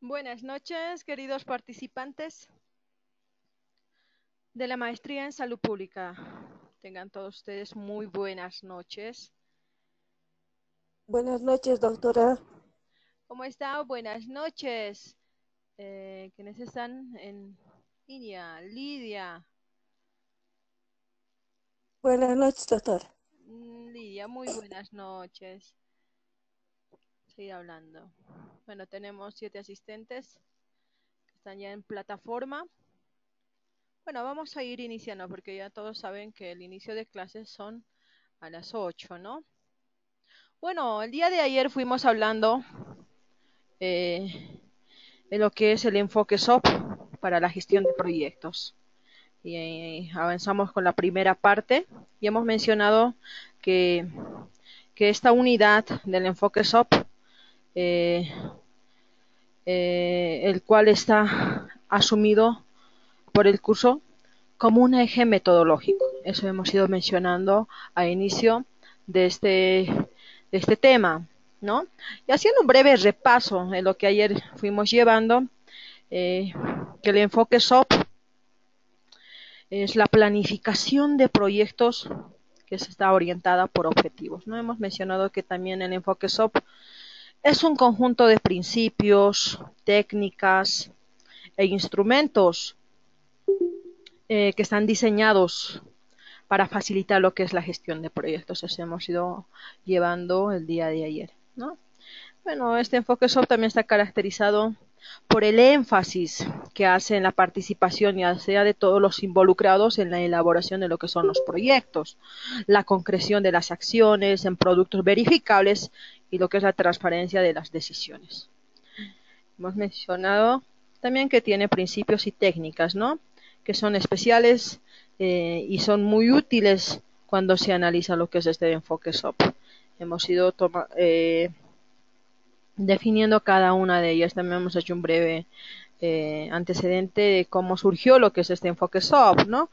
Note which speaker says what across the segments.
Speaker 1: Buenas noches, queridos participantes de la Maestría en Salud Pública. Tengan todos ustedes muy buenas noches.
Speaker 2: Buenas noches, doctora.
Speaker 1: ¿Cómo están? Buenas noches. ¿Quiénes están en línea? Lidia.
Speaker 2: Buenas noches, doctora.
Speaker 1: Lidia, muy buenas noches. Seguir hablando. Bueno, tenemos 7 asistentes que están ya en plataforma. Bueno, vamos a ir iniciando porque ya todos saben que el inicio de clases son a las 8, ¿no? Bueno, el día de ayer fuimos hablando de lo que es el enfoque SOP para la gestión de proyectos. Y avanzamos con la primera parte y hemos mencionado que, que esta unidad del enfoque SOP, eh, el cual está asumido por el curso como un eje metodológico. Eso hemos ido mencionando a inicio de este tema, ¿no? Y haciendo un breve repaso de lo que ayer fuimos llevando, eh, que el enfoque SOP es la planificación de proyectos que se está orientada por objetivos, ¿no? Hemos mencionado que también el enfoque SOP es un conjunto de principios, técnicas e instrumentos que están diseñados para facilitar lo que es la gestión de proyectos. Eso hemos ido llevando el día de ayer, ¿no? Bueno, este enfoque SOP también está caracterizado por el énfasis que hace en la participación, ya sea de todos los involucrados en la elaboración de lo que son los proyectos, la concreción de las acciones en productos verificables y lo que es la transparencia de las decisiones. Hemos mencionado también que tiene principios y técnicas, ¿no? Que son especiales y son muy útiles cuando se analiza lo que es este enfoque SOP. Hemos ido definiendo cada una de ellas. También hemos hecho un breve antecedente de cómo surgió lo que es este enfoque SOP, ¿no?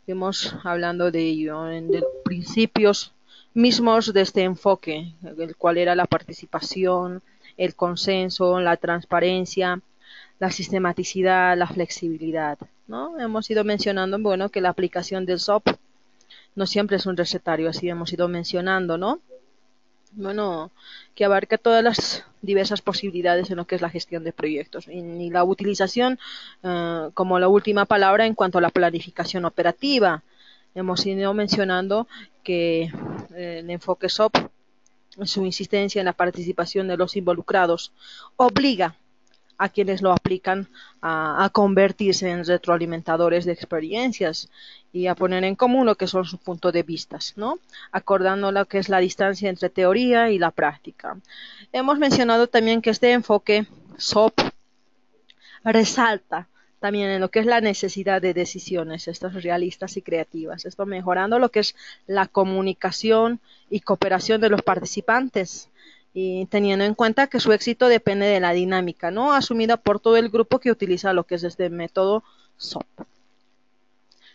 Speaker 1: Fuimos hablando de ello, de los principios mismos de este enfoque, el cual era la participación, el consenso, la transparencia, la sistematicidad, la flexibilidad, ¿no? Hemos ido mencionando, bueno, que la aplicación del SOP no siempre es un recetario, así hemos ido mencionando, ¿no? Bueno, que abarca todas las diversas posibilidades en lo que es la gestión de proyectos y la utilización como la última palabra en cuanto a la planificación operativa. Hemos ido mencionando que el enfoque SOP, su insistencia en la participación de los involucrados, obliga a quienes lo aplican a convertirse en retroalimentadores de experiencias y a poner en común lo que son sus puntos de vista, ¿no? Acordando lo que es la distancia entre teoría y la práctica. Hemos mencionado también que este enfoque SOP resalta también en lo que es la necesidad de decisiones, estas realistas y creativas, esto mejorando lo que es la comunicación y cooperación de los participantes y teniendo en cuenta que su éxito depende de la dinámica, ¿no? Asumida por todo el grupo que utiliza lo que es este método SOP.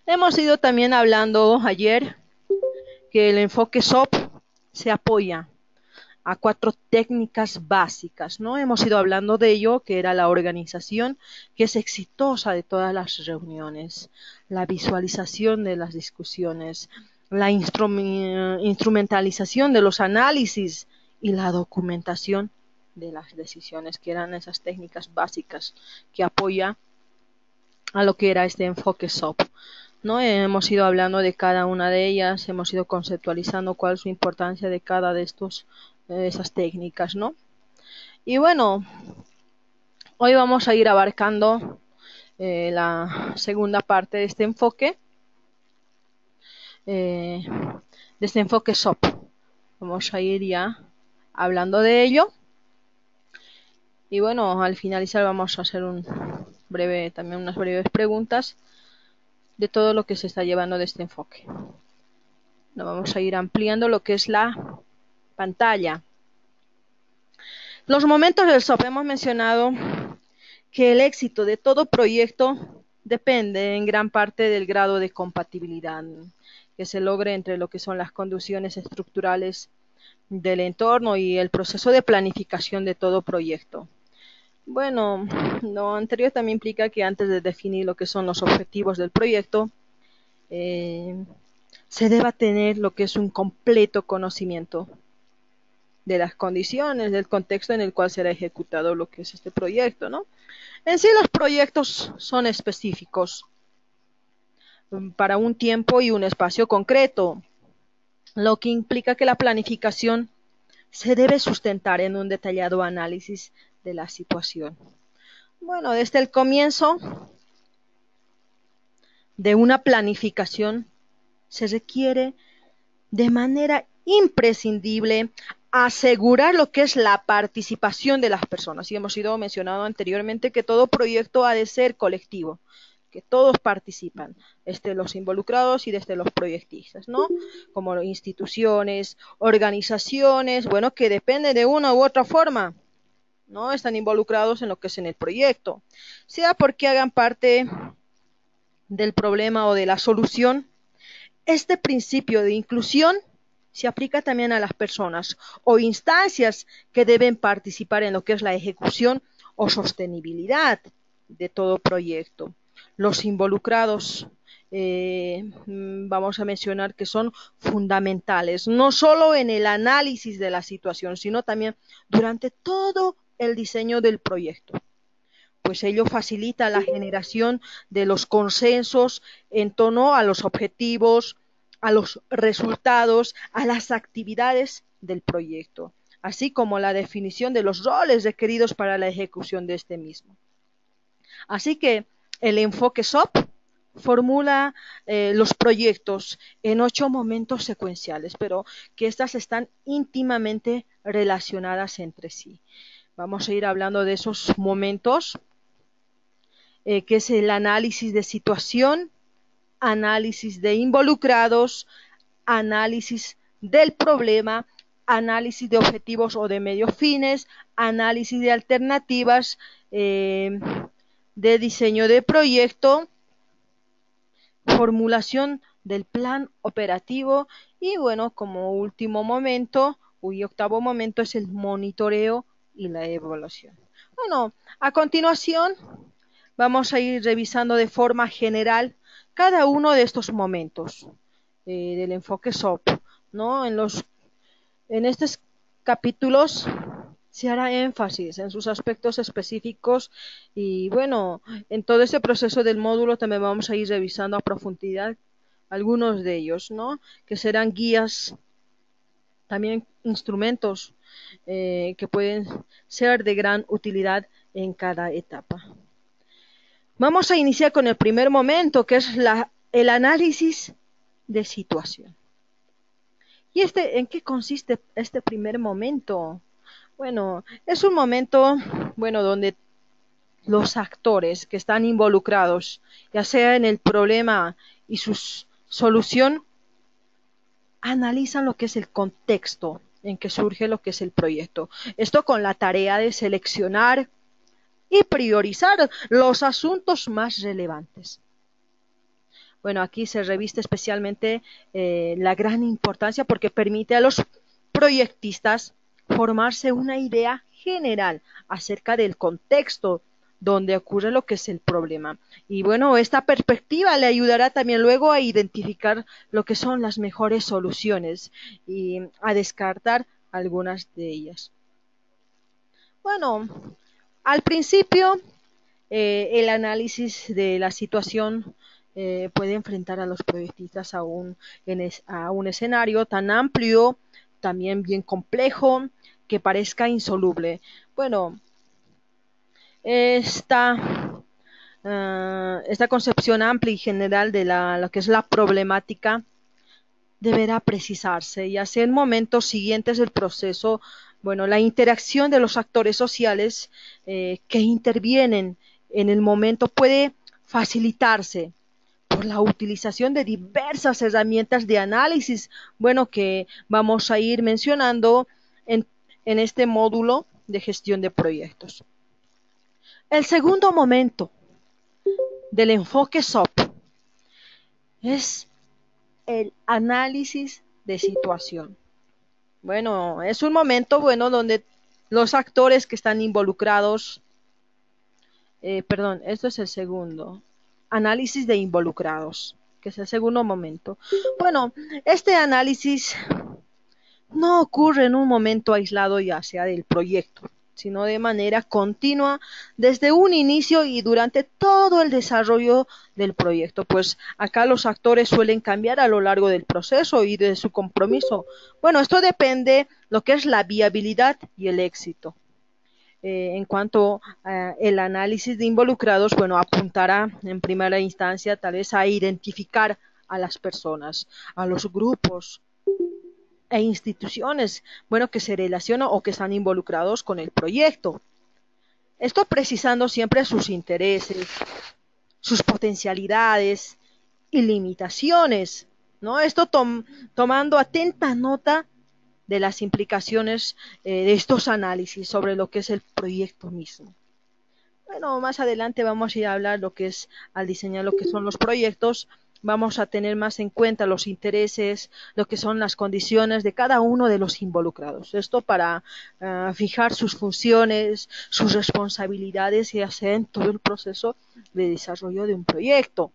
Speaker 1: Hemos ido también hablando ayer que el enfoque SOP se apoya a 4 técnicas básicas, ¿no? Hemos ido hablando de ello, que era la organización, que es exitosa de todas las reuniones, la visualización de las discusiones, la instrumentalización de los análisis y la documentación de las decisiones, que eran esas técnicas básicas que apoya a lo que era este enfoque SOP. ¿No? Hemos ido hablando de cada una de ellas, hemos ido conceptualizando cuál es su importancia de cada de esas técnicas, ¿no? Y bueno, hoy vamos a ir abarcando la segunda parte eh, de este enfoque SOP. Vamos a ir ya hablando de ello. Y bueno, al finalizar vamos a hacer también unas breves preguntas de todo lo que se está llevando de este enfoque. Nos vamos a ir ampliando lo que es la pantalla. Los momentos del SOP hemos mencionado que el éxito de todo proyecto depende en gran parte del grado de compatibilidad que se logre entre lo que son las condiciones estructurales del entorno y el proceso de planificación de todo proyecto. Bueno, lo anterior también implica que antes de definir lo que son los objetivos del proyecto, eh, se deba tener lo que es un completo conocimiento de las condiciones, del contexto en el cual será ejecutado lo que es este proyecto, ¿no? En sí los proyectos son específicos para un tiempo y un espacio concreto, lo que implica que la planificación se debe sustentar en un detallado análisis de la situación. Bueno, desde el comienzo de una planificación se requiere de manera imprescindible asegurar lo que es la participación de las personas. Y hemos ido mencionando anteriormente que todo proyecto ha de ser colectivo, que todos participan, desde los involucrados y desde los proyectistas, ¿no? Como instituciones, organizaciones, bueno, que dependen de una u otra forma, ¿no? Están involucrados en lo que es en el proyecto, sea porque hagan parte del problema o de la solución. Este principio de inclusión se aplica también a las personas o instancias que deben participar en lo que es la ejecución o sostenibilidad de todo proyecto. Los involucrados, vamos a mencionar que son fundamentales, no solo en el análisis de la situación, sino también durante todo el diseño del proyecto, pues ello facilita la generación de los consensos en torno a los objetivos, a los resultados, a las actividades del proyecto, así como la definición de los roles requeridos para la ejecución de este mismo. Así que el enfoque SOP formula los proyectos en 8 momentos secuenciales, pero que estas están íntimamente relacionadas entre sí. Vamos a ir hablando de esos momentos, que es el análisis de situación, análisis de involucrados, análisis del problema, análisis de objetivos o de medios fines, análisis de alternativas, de diseño de proyecto, formulación del plan operativo y bueno, como último momento y octavo momento es el monitoreo y la evaluación. Bueno, a continuación vamos a ir revisando de forma general cada uno de estos momentos del enfoque SOP, ¿no? En estos capítulos se hará énfasis en sus aspectos específicos y bueno, en todo este proceso del módulo también vamos a ir revisando a profundidad algunos de ellos, ¿no? Que serán guías, también instrumentos que pueden ser de gran utilidad en cada etapa. Vamos a iniciar con el primer momento, que es el análisis de situación. ¿Y en qué consiste este primer momento? Bueno, es un momento, bueno, donde los actores que están involucrados, ya sea en el problema y su solución, analizan lo que es el contexto en que surge lo que es el proyecto. Esto con la tarea de seleccionar y priorizar los asuntos más relevantes. Bueno, aquí se reviste especialmente la gran importancia porque permite a los proyectistas formarse una idea general acerca del contexto donde ocurre lo que es el problema. Y bueno, esta perspectiva le ayudará también luego a identificar lo que son las mejores soluciones y a descartar algunas de ellas. Bueno, al principio el análisis de la situación puede enfrentar a los proyectistas a un escenario tan amplio, también bien complejo, que parezca insoluble. Bueno, esta, esta concepción amplia y general de lo que es la problemática deberá precisarse y hacer en momentos siguientes del proceso, bueno, la interacción de los actores sociales que intervienen en el momento puede facilitarse por la utilización de diversas herramientas de análisis, bueno, que vamos a ir mencionando en, en este módulo de gestión de proyectos. El segundo momento del enfoque SOP es el análisis de situación. Bueno, es un momento bueno donde los actores que están involucrados perdón, esto es el segundo. Análisis de involucrados, que es el segundo momento. Bueno, este análisis no ocurre en un momento aislado ya sea del proyecto, sino de manera continua desde un inicio y durante todo el desarrollo del proyecto, pues acá los actores suelen cambiar a lo largo del proceso y de su compromiso. Bueno, esto depende lo que es la viabilidad y el éxito. En cuanto el análisis de involucrados, bueno, apuntará en primera instancia tal vez a identificar a las personas, a los grupos e instituciones, bueno, que se relacionan o que están involucrados con el proyecto. Esto precisando siempre sus intereses, sus potencialidades y limitaciones, ¿no? Esto tomando atenta nota de las implicaciones de estos análisis sobre lo que es el proyecto mismo. Bueno, más adelante vamos a ir a hablar lo que es al diseñar lo que son los proyectos, vamos a tener más en cuenta los intereses, lo que son las condiciones de cada uno de los involucrados. Esto para fijar sus funciones, sus responsabilidades y hacer en todo el proceso de desarrollo de un proyecto.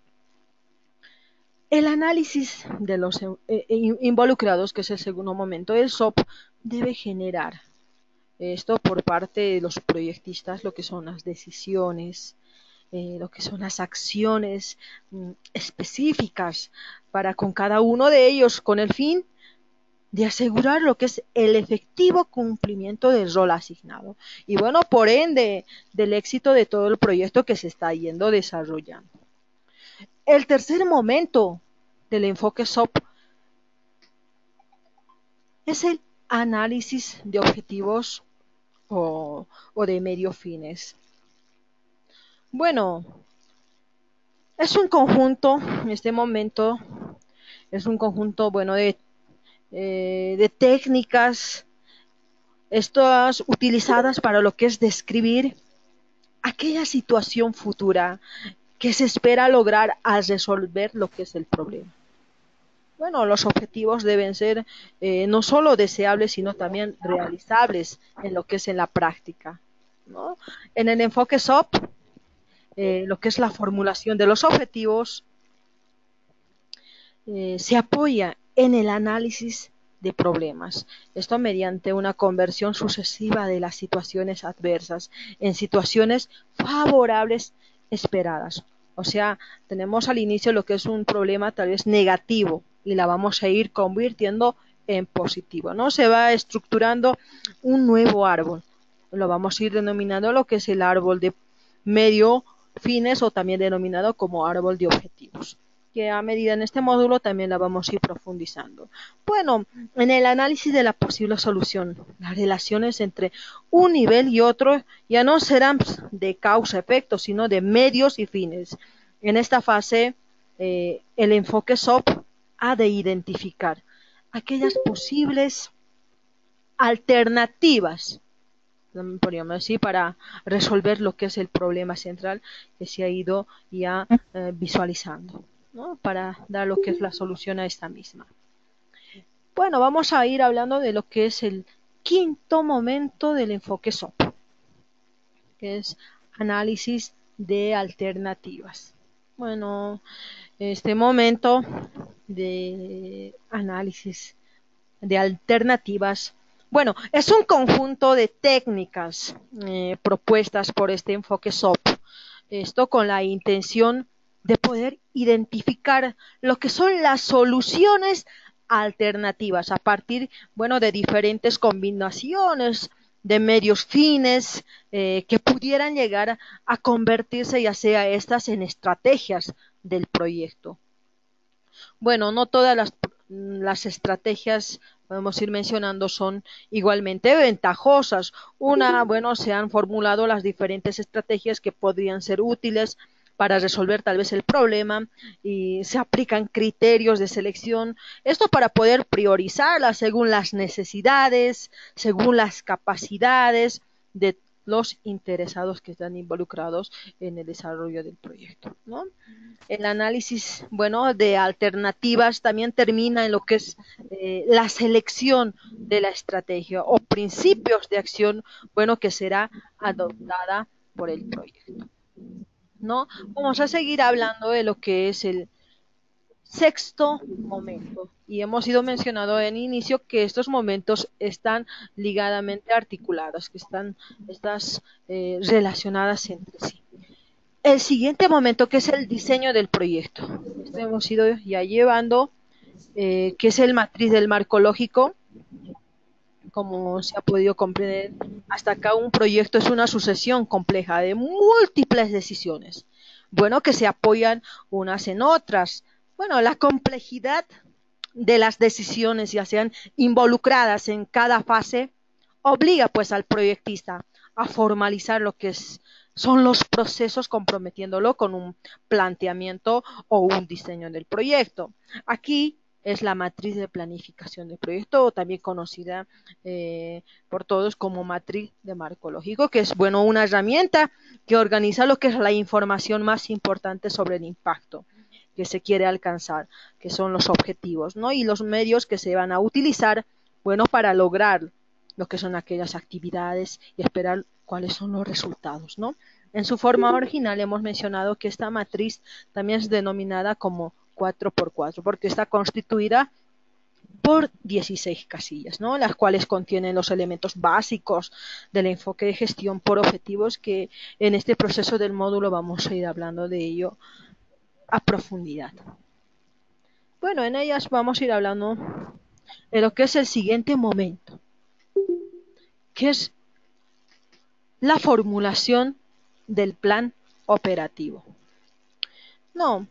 Speaker 1: El análisis de los involucrados, que es el segundo momento, el SOP debe generar esto por parte de los proyectistas, lo que son las decisiones, lo que son las acciones específicas para con cada uno de ellos, con el fin de asegurar lo que es el efectivo cumplimiento del rol asignado. Y bueno, por ende, del éxito de todo el proyecto que se está yendo desarrollando. El tercer momento del enfoque SOP es el análisis de objetivos o de medio fines. Bueno, es un conjunto, en este momento, es un conjunto, bueno, de técnicas, estas utilizadas para lo que es describir aquella situación futura que se espera lograr al resolver lo que es el problema. Bueno, los objetivos deben ser no solo deseables, sino también realizables en lo que es en la práctica, ¿no? En el enfoque SOP, lo que es la formulación de los objetivos, se apoya en el análisis de problemas. Esto mediante una conversión sucesiva de las situaciones adversas en situaciones favorables esperadas. O sea, tenemos al inicio lo que es un problema tal vez negativo y la vamos a ir convirtiendo en positivo, ¿no? Se va estructurando un nuevo árbol. Lo vamos a ir denominando lo que es el árbol de medio fines o también denominado como árbol de objetivos, que a medida en este módulo también la vamos a ir profundizando. Bueno, en el análisis de la posible solución, las relaciones entre un nivel y otro ya no serán de causa-efecto, sino de medios y fines. En esta fase, el enfoque SOP ha de identificar aquellas posibles alternativas, podríamos decir, para resolver lo que es el problema central que se ha ido ya visualizando, ¿no? Para dar lo que es la solución a esta misma. Bueno, vamos a ir hablando de lo que es el quinto momento del enfoque SOP, que es análisis de alternativas. Bueno, este momento de análisis de alternativas, bueno, es un conjunto de técnicas propuestas por este enfoque SOP. Esto con la intención de poder identificar lo que son las soluciones alternativas a partir, bueno, de diferentes combinaciones de medios fines que pudieran llegar a convertirse ya sea estas en estrategias del proyecto. Bueno, no todas las estrategias, podemos ir mencionando, son igualmente ventajosas. Bueno, se han formulado las diferentes estrategias que podrían ser útiles para resolver tal vez el problema y se aplican criterios de selección, esto para poder priorizarlas según las necesidades, según las capacidades de los interesados que están involucrados en el desarrollo del proyecto, ¿no? El análisis, bueno, de alternativas también termina en lo que es la selección de la estrategia o principios de acción, bueno, que será adoptada por el proyecto. ¿no? Vamos a seguir hablando de lo que es el sexto momento. Y hemos ido mencionando en inicio que estos momentos están ligadamente articulados, que están estas relacionadas entre sí. El siguiente momento, que es el diseño del proyecto. Este hemos ido ya llevando, que es el matriz del marco lógico. Como se ha podido comprender, hasta acá un proyecto es una sucesión compleja de múltiples decisiones, bueno, que se apoyan unas en otras. Bueno, la complejidad de las decisiones, ya sean involucradas en cada fase, obliga pues al proyectista a formalizar lo que son los procesos, comprometiéndolo con un planteamiento o un diseño del proyecto. Aquí es la matriz de planificación del proyecto, o también conocida por todos como matriz de marco lógico, que es, bueno, una herramienta que organiza lo que es la información más importante sobre el impacto que se quiere alcanzar, que son los objetivos, ¿no? Y los medios que se van a utilizar, bueno, para lograr lo que son aquellas actividades y esperar cuáles son los resultados, ¿no? En su forma original hemos mencionado que esta matriz también es denominada como 4x4, porque está constituida por 16 casillas, ¿no? Las cuales contienen los elementos básicos del enfoque de gestión por objetivos, que en este proceso del módulo vamos a ir hablando de ello a profundidad. Bueno, en ellas vamos a ir hablando de lo que es el siguiente momento, que es la formulación del plan operativo. No,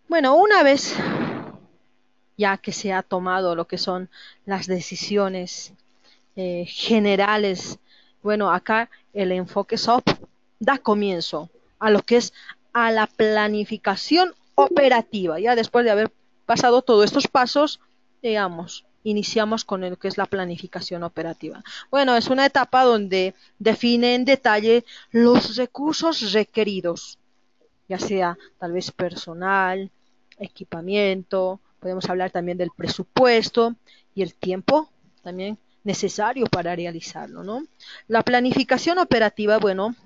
Speaker 1: bueno, una vez ya que se ha tomado lo que son las decisiones generales, bueno, acá el enfoque SOP da comienzo a lo que es a la planificación operativa. Ya después de haber pasado todos estos pasos, digamos, iniciamos con lo que es la planificación operativa. Bueno, es una etapa donde define en detalle los recursos requeridos, ya sea tal vez personal, equipamiento, podemos hablar también del presupuesto y el tiempo también necesario para realizarlo, ¿no? La planificación operativa, bueno,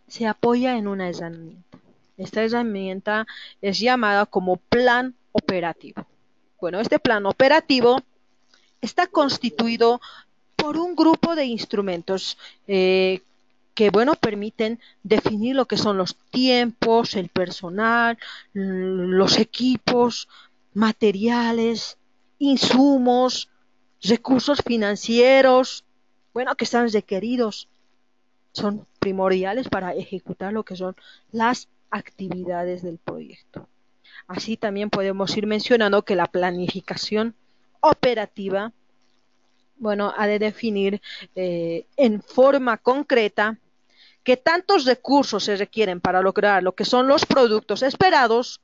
Speaker 1: se apoya en una herramienta. Esta herramienta es llamada como plan operativo. Bueno, este plan operativo está constituido por un grupo de instrumentos que, bueno, permiten definir lo que son los tiempos, el personal, los equipos, materiales, insumos, recursos financieros, bueno, que están requeridos, son primordiales para ejecutar lo que son las actividades del proyecto. Así también podemos ir mencionando que la planificación operativa, bueno, ha de definir en forma concreta qué tantos recursos se requieren para lograr lo que son los productos esperados,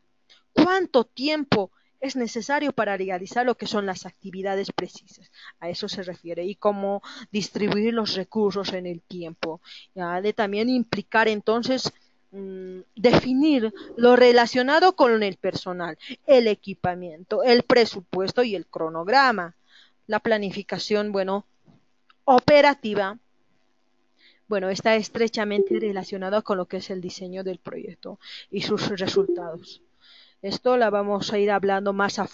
Speaker 1: cuánto tiempo es necesario para realizar lo que son las actividades precisas. A eso se refiere. Y cómo distribuir los recursos en el tiempo. Ha de también implicar entonces definir lo relacionado con el personal, el equipamiento, el presupuesto y el cronograma. La planificación, bueno, operativa, bueno, está estrechamente relacionada con lo que es el diseño del proyecto y sus resultados. Esto la vamos a ir hablando más a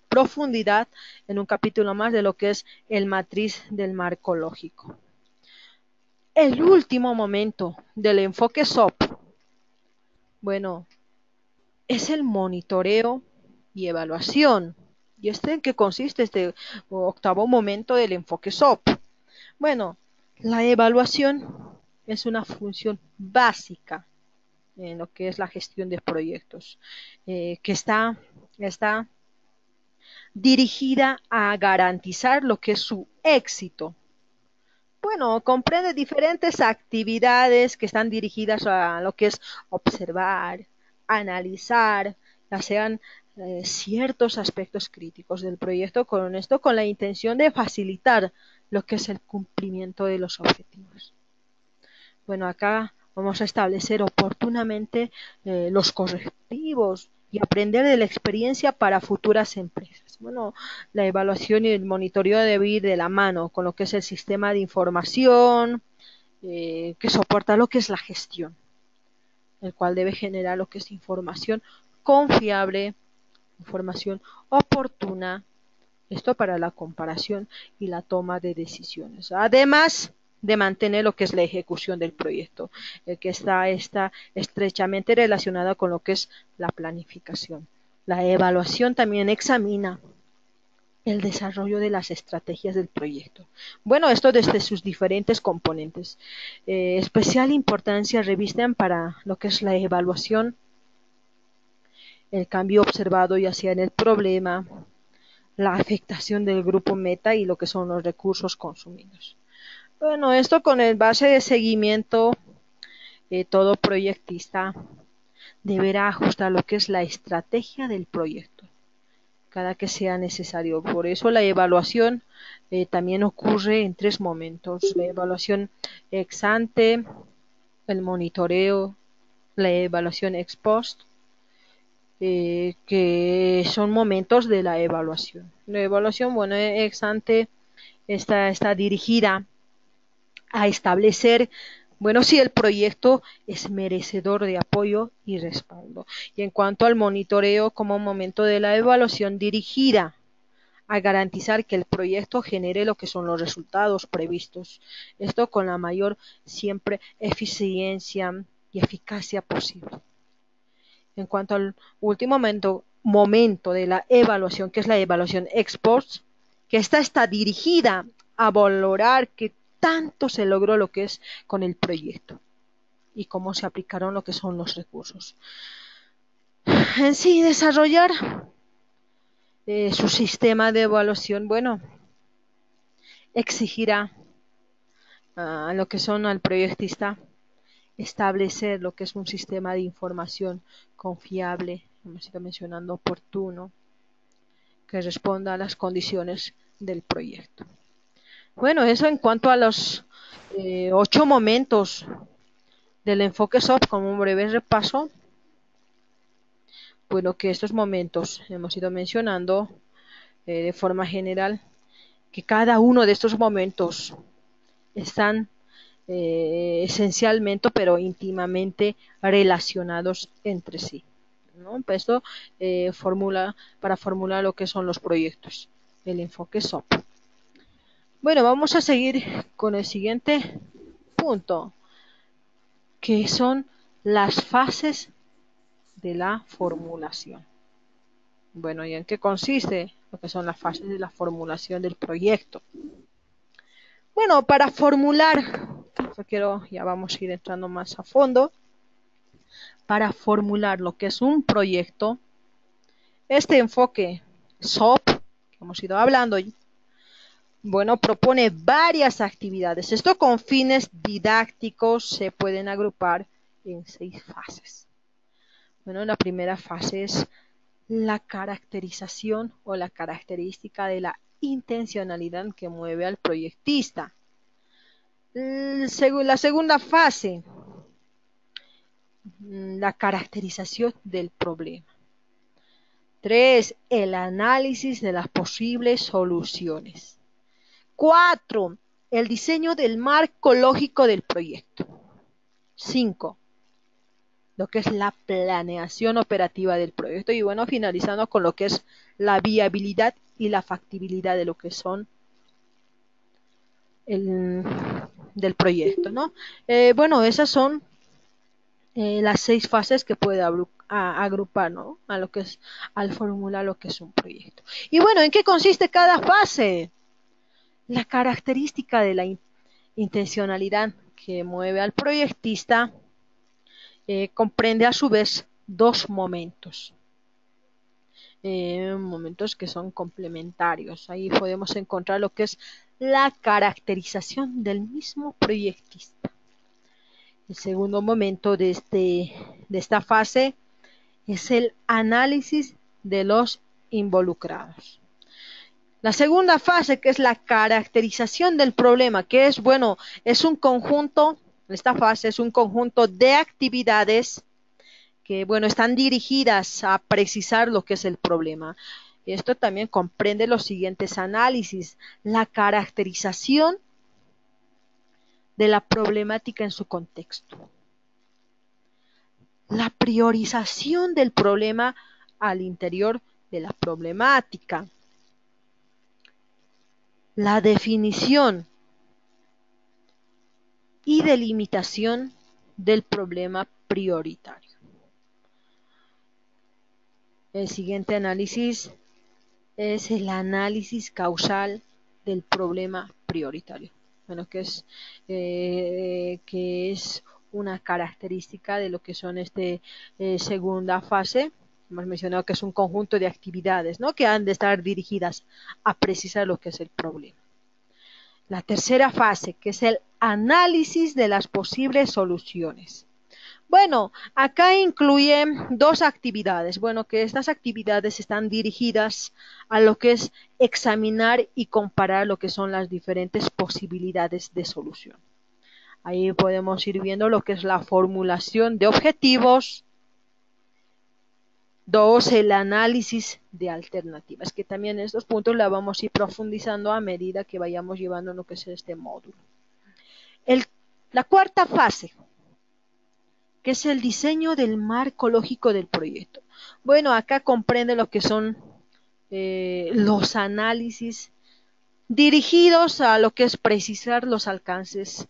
Speaker 1: profundidad en un capítulo más de lo que es el matriz del marco lógico. El último momento del enfoque SOP, bueno, es el monitoreo y evaluación. ¿Y en qué consiste este octavo momento del enfoque SOP? Bueno, la evaluación es una función básica en lo que es la gestión de proyectos, que está dirigida a garantizar lo que es su éxito. Bueno, comprende diferentes actividades que están dirigidas a lo que es observar, analizar, ya sean ciertos aspectos críticos del proyecto, con esto con la intención de facilitar lo que es el cumplimiento de los objetivos. Bueno, acá vamos a establecer oportunamente los correctivos y aprender de la experiencia para futuras empresas. Bueno, la evaluación y el monitoreo debe ir de la mano con lo que es el sistema de información que soporta lo que es la gestión. el cual debe generar lo que es información confiable, información oportuna, esto para la comparación y la toma de decisiones. Además de mantener lo que es la ejecución del proyecto, que está estrechamente relacionada con lo que es la planificación. La evaluación también examina el desarrollo de las estrategias del proyecto. Bueno, esto desde sus diferentes componentes. Especial importancia revisten para lo que es la evaluación, el cambio observado ya sea en el problema, la afectación del grupo meta y lo que son los recursos consumidos. Bueno, esto con el base de seguimiento, todo proyectista deberá ajustar lo que es la estrategia del proyecto cada que sea necesario. Por eso la evaluación también ocurre en tres momentos: la evaluación ex ante, el monitoreo, la evaluación ex post, que son momentos de la evaluación. La evaluación, bueno, ex ante está dirigida a establecer, bueno, si el proyecto es merecedor de apoyo y respaldo. Y en cuanto al monitoreo, como momento de la evaluación dirigida a garantizar que el proyecto genere lo que son los resultados previstos. Esto con la mayor siempre eficiencia y eficacia posible. En cuanto al último momento de la evaluación, que es la evaluación ex post, que esta está dirigida a valorar qué tanto se logró lo que es con el proyecto y cómo se aplicaron lo que son los recursos. En sí, desarrollar su sistema de evaluación, bueno, exigirá a lo que son al proyectista establecer lo que es un sistema de información confiable, hemos ido mencionando, oportuno, que responda a las condiciones del proyecto. Bueno, eso en cuanto a los 8 momentos del enfoque SOP, como un breve repaso. Bueno, que estos momentos hemos ido mencionando de forma general, que cada uno de estos momentos están esencialmente pero íntimamente relacionados entre sí, ¿no? Pues esto para formular lo que son los proyectos, el enfoque SOP. Bueno, vamos a seguir con el siguiente punto, que son las fases de la formulación. Bueno, ¿y en qué consiste lo que son las fases de la formulación del proyecto? Bueno, para formular, ya vamos a ir entrando más a fondo, para formular lo que es un proyecto, este enfoque SOP, que hemos ido hablando, bueno, propone varias actividades. Esto con fines didácticos se pueden agrupar en 6 fases. Bueno, la primera fase es la caracterización o la característica de la intencionalidad que mueve al proyectista. La segunda fase, la caracterización del problema. 3, el análisis de las posibles soluciones. 4, el diseño del marco lógico del proyecto. 5, lo que es la planeación operativa del proyecto. Y bueno, finalizando con lo que es la viabilidad y la factibilidad de lo que son del proyecto, ¿no? Bueno, esas son las 6 fases que puede agrupar, ¿no? A lo que es, al formular lo que es un proyecto. Y bueno, ¿en qué consiste cada fase? La característica de la intencionalidad que mueve al proyectista comprende a su vez 2 momentos. Momentos que son complementarios. Ahí podemos encontrar lo que es la caracterización del mismo proyectista. El segundo momento de esta fase es el análisis de los involucrados. La segunda fase, que es la caracterización del problema, que es, bueno, es un conjunto, esta fase es un conjunto de actividades que, bueno, están dirigidas a precisar lo que es el problema. Esto también comprende los siguientes análisis: la caracterización de la problemática en su contexto, la priorización del problema al interior de la problemática, la definición y delimitación del problema prioritario. El siguiente análisis es el análisis causal del problema prioritario. Bueno, que es una característica de lo que son segunda fase. Hemos mencionado que es un conjunto de actividades, ¿no?, que han de estar dirigidas a precisar lo que es el problema. La tercera fase, que es el análisis de las posibles soluciones. Bueno, acá incluye dos actividades. Bueno, que estas actividades están dirigidas a lo que es examinar y comparar lo que son las diferentes posibilidades de solución. Ahí podemos ir viendo lo que es la formulación de objetivos. Dos, el análisis de alternativas, que también estos puntos la vamos a ir profundizando a medida que vayamos llevando lo que es este módulo. La cuarta fase, que es el diseño del marco lógico del proyecto. Bueno, acá comprende lo que son los análisis dirigidos a lo que es precisar los alcances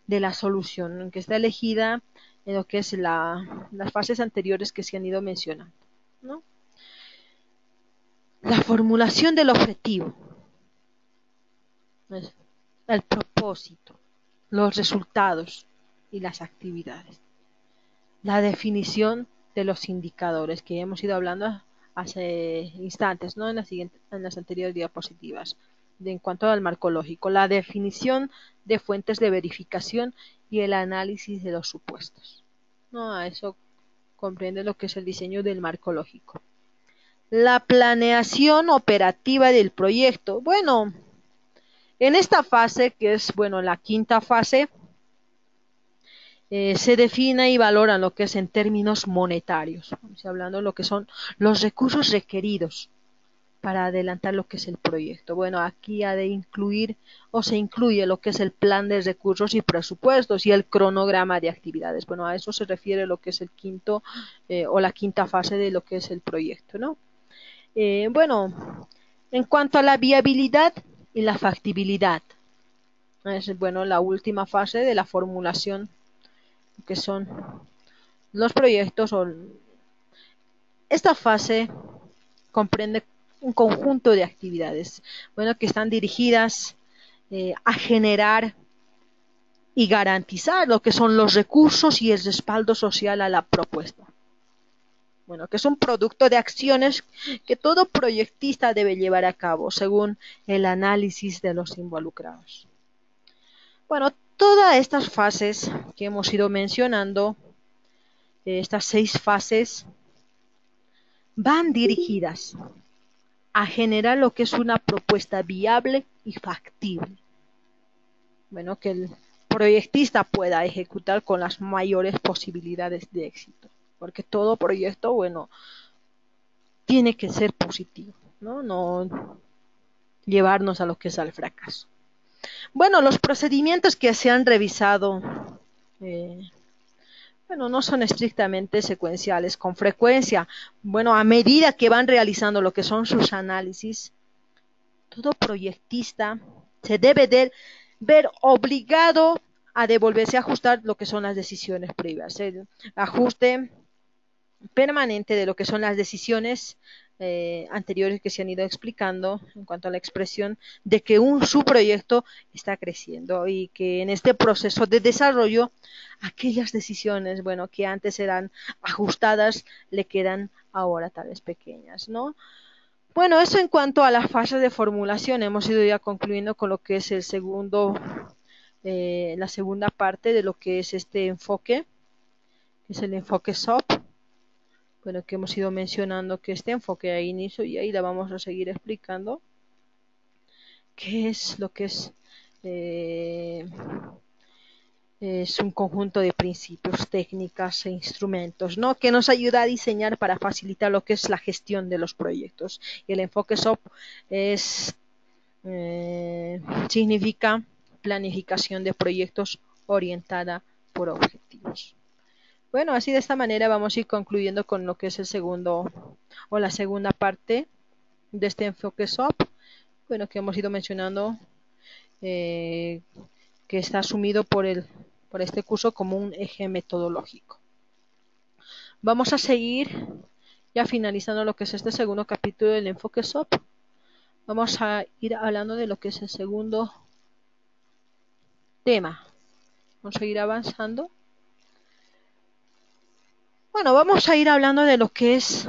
Speaker 1: de la solución, que está elegida en lo que es las fases anteriores que se han ido mencionando, ¿no? La formulación del objetivo, el propósito, los resultados y las actividades. La definición de los indicadores que hemos ido hablando hace instantes, ¿no?, en las anteriores diapositivas, en cuanto al marco lógico. La definición de fuentes de verificación y el análisis de los supuestos, ¿no? A eso comprende lo que es el diseño del marco lógico. La planeación operativa del proyecto. Bueno, en esta fase, que es, bueno, la quinta fase, se define y valora lo que es en términos monetarios, hablando de lo que son los recursos requeridos para adelantar lo que es el proyecto. Bueno, aquí ha de incluir o se incluye lo que es el plan de recursos y presupuestos y el cronograma de actividades. Bueno, a eso se refiere lo que es el quinto o la quinta fase de lo que es el proyecto, ¿no? Bueno, en cuanto a la viabilidad y la factibilidad, es, bueno, la última fase de la formulación, que son los proyectos. Esta fase comprende un conjunto de actividades, bueno, que están dirigidas a generar y garantizar lo que son los recursos y el respaldo social a la propuesta. Bueno, que es un producto de acciones que todo proyectista debe llevar a cabo según el análisis de los involucrados. Bueno, todas estas fases que hemos ido mencionando, estas 6 fases, van dirigidas a generar lo que es una propuesta viable y factible. Bueno, que el proyectista pueda ejecutar con las mayores posibilidades de éxito, porque todo proyecto, bueno, tiene que ser positivo, ¿no? No llevarnos a lo que es al fracaso. Bueno, los procedimientos que se han revisado, bueno, no son estrictamente secuenciales. Con frecuencia, bueno, a medida que van realizando lo que son sus análisis, todo proyectista se debe de ver obligado a devolverse a ajustar lo que son las decisiones previas. El ajuste permanente de lo que son las decisiones anteriores que se han ido explicando en cuanto a la expresión de que su proyecto está creciendo y que en este proceso de desarrollo aquellas decisiones, bueno, que antes eran ajustadas le quedan ahora tal vez pequeñas, ¿no? Bueno, eso en cuanto a la fase de formulación. Hemos ido ya concluyendo con lo que es la segunda parte de lo que es este enfoque, que es el enfoque SOP. Bueno, que hemos ido mencionando que este enfoque a inicio y ahí la vamos a seguir explicando. ¿Qué es lo que es? Es un conjunto de principios, técnicas e instrumentos, ¿no?, que nos ayuda a diseñar para facilitar lo que es la gestión de los proyectos. Y el enfoque SOP significa planificación de proyectos orientada por objetivos. Bueno, así de esta manera vamos a ir concluyendo con lo que es el segundo o la segunda parte de este enfoque SOP, bueno, que hemos ido mencionando, eh, que está asumido por este curso como un eje metodológico. Vamos a seguir ya finalizando lo que es este segundo capítulo del enfoque SOP. Vamos a ir hablando de lo que es el segundo tema. Vamos a ir avanzando. Bueno, vamos a ir hablando de lo que es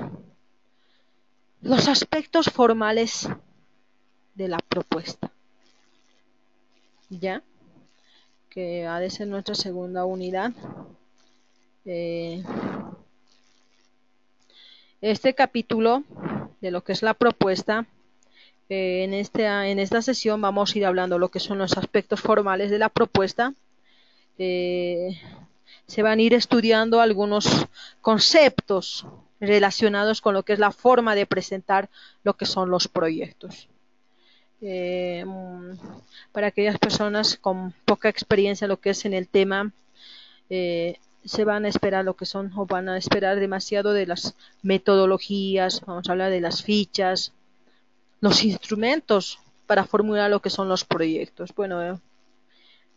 Speaker 1: los aspectos formales de la propuesta, ya que ha de ser nuestra segunda unidad. Este capítulo de lo que es la propuesta, en esta sesión vamos a ir hablando de lo que son los aspectos formales de la propuesta. Se van a ir estudiando algunos conceptos relacionados con lo que es la forma de presentar lo que son los proyectos. Para aquellas personas con poca experiencia lo que es en el tema, se van a esperar lo que son, o van a esperar demasiado de las metodologías. Vamos a hablar de las fichas, los instrumentos para formular lo que son los proyectos. Bueno,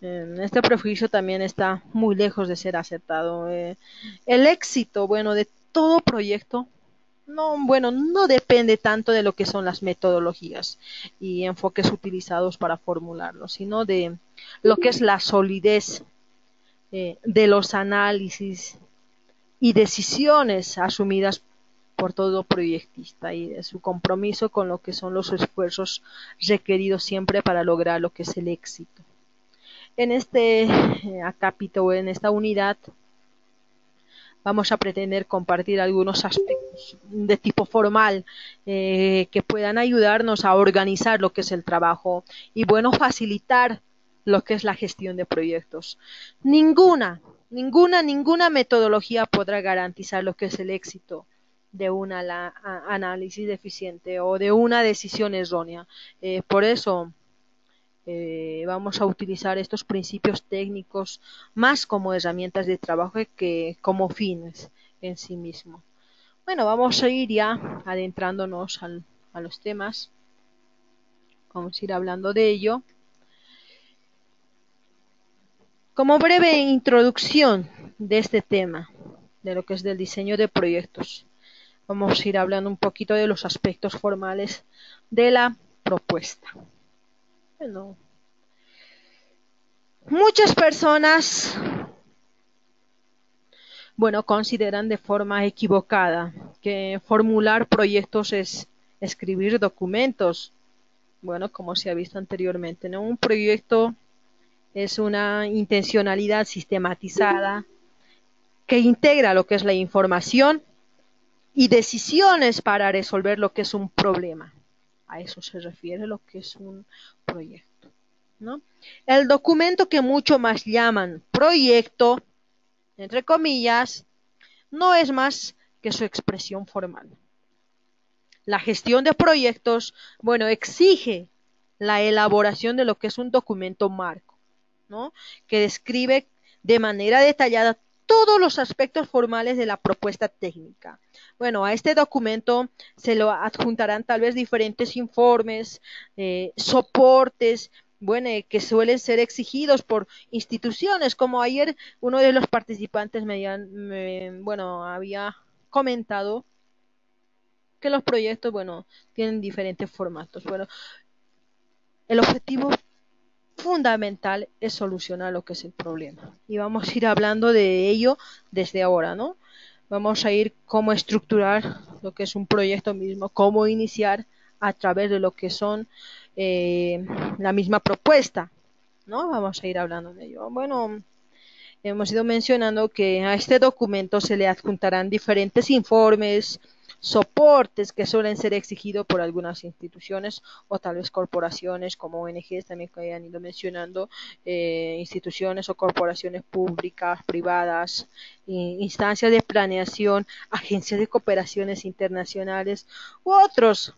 Speaker 1: este prejuicio también está muy lejos de ser aceptado. El éxito, bueno, de todo proyecto no depende tanto de lo que son las metodologías y enfoques utilizados para formularlo, sino de lo que es la solidez de los análisis y decisiones asumidas por todo proyectista y de su compromiso con lo que son los esfuerzos requeridos siempre para lograr lo que es el éxito. En este capítulo, en esta unidad, vamos a pretender compartir algunos aspectos de tipo formal que puedan ayudarnos a organizar lo que es el trabajo y, bueno, facilitar lo que es la gestión de proyectos. Ninguna metodología podrá garantizar lo que es el éxito de un análisis deficiente o de una decisión errónea. Por eso vamos a utilizar estos principios técnicos más como herramientas de trabajo que como fines en sí mismo. Bueno, vamos a ir ya adentrándonos a los temas. Vamos a ir hablando de ello. Como breve introducción de este tema, de lo que es del diseño de proyectos, vamos a ir hablando un poquito de los aspectos formales de la propuesta. Bueno, muchas personas, bueno, consideran de forma equivocada que formular proyectos es escribir documentos. Bueno, como se ha visto anteriormente, ¿no? Un proyecto es una intencionalidad sistematizada que integra lo que es la información y decisiones para resolver lo que es un problema. A eso se refiere lo que es un proyecto, ¿no? El documento que mucho más llaman proyecto, entre comillas, no es más que su expresión formal. La gestión de proyectos, bueno, exige la elaboración de lo que es un documento marco, ¿no? Que describe de manera detallada todos los aspectos formales de la propuesta técnica. Bueno, a este documento se lo adjuntarán tal vez diferentes informes, soportes, bueno, que suelen ser exigidos por instituciones, como ayer uno de los participantes había comentado que los proyectos, bueno, tienen diferentes formatos. Bueno, el objetivo fundamental es solucionar lo que es el problema. Y vamos a ir hablando de ello desde ahora, ¿no? Vamos a ir cómo estructurar lo que es un proyecto mismo, cómo iniciar a través de lo que son la misma propuesta, ¿no? Vamos a ir hablando de ello. Bueno, hemos ido mencionando que a este documento se le adjuntarán diferentes informes, soportes que suelen ser exigidos por algunas instituciones o tal vez corporaciones como ONGs también que hayan ido mencionando, instituciones o corporaciones públicas, privadas, instancias de planeación, agencias de cooperaciones internacionales u otros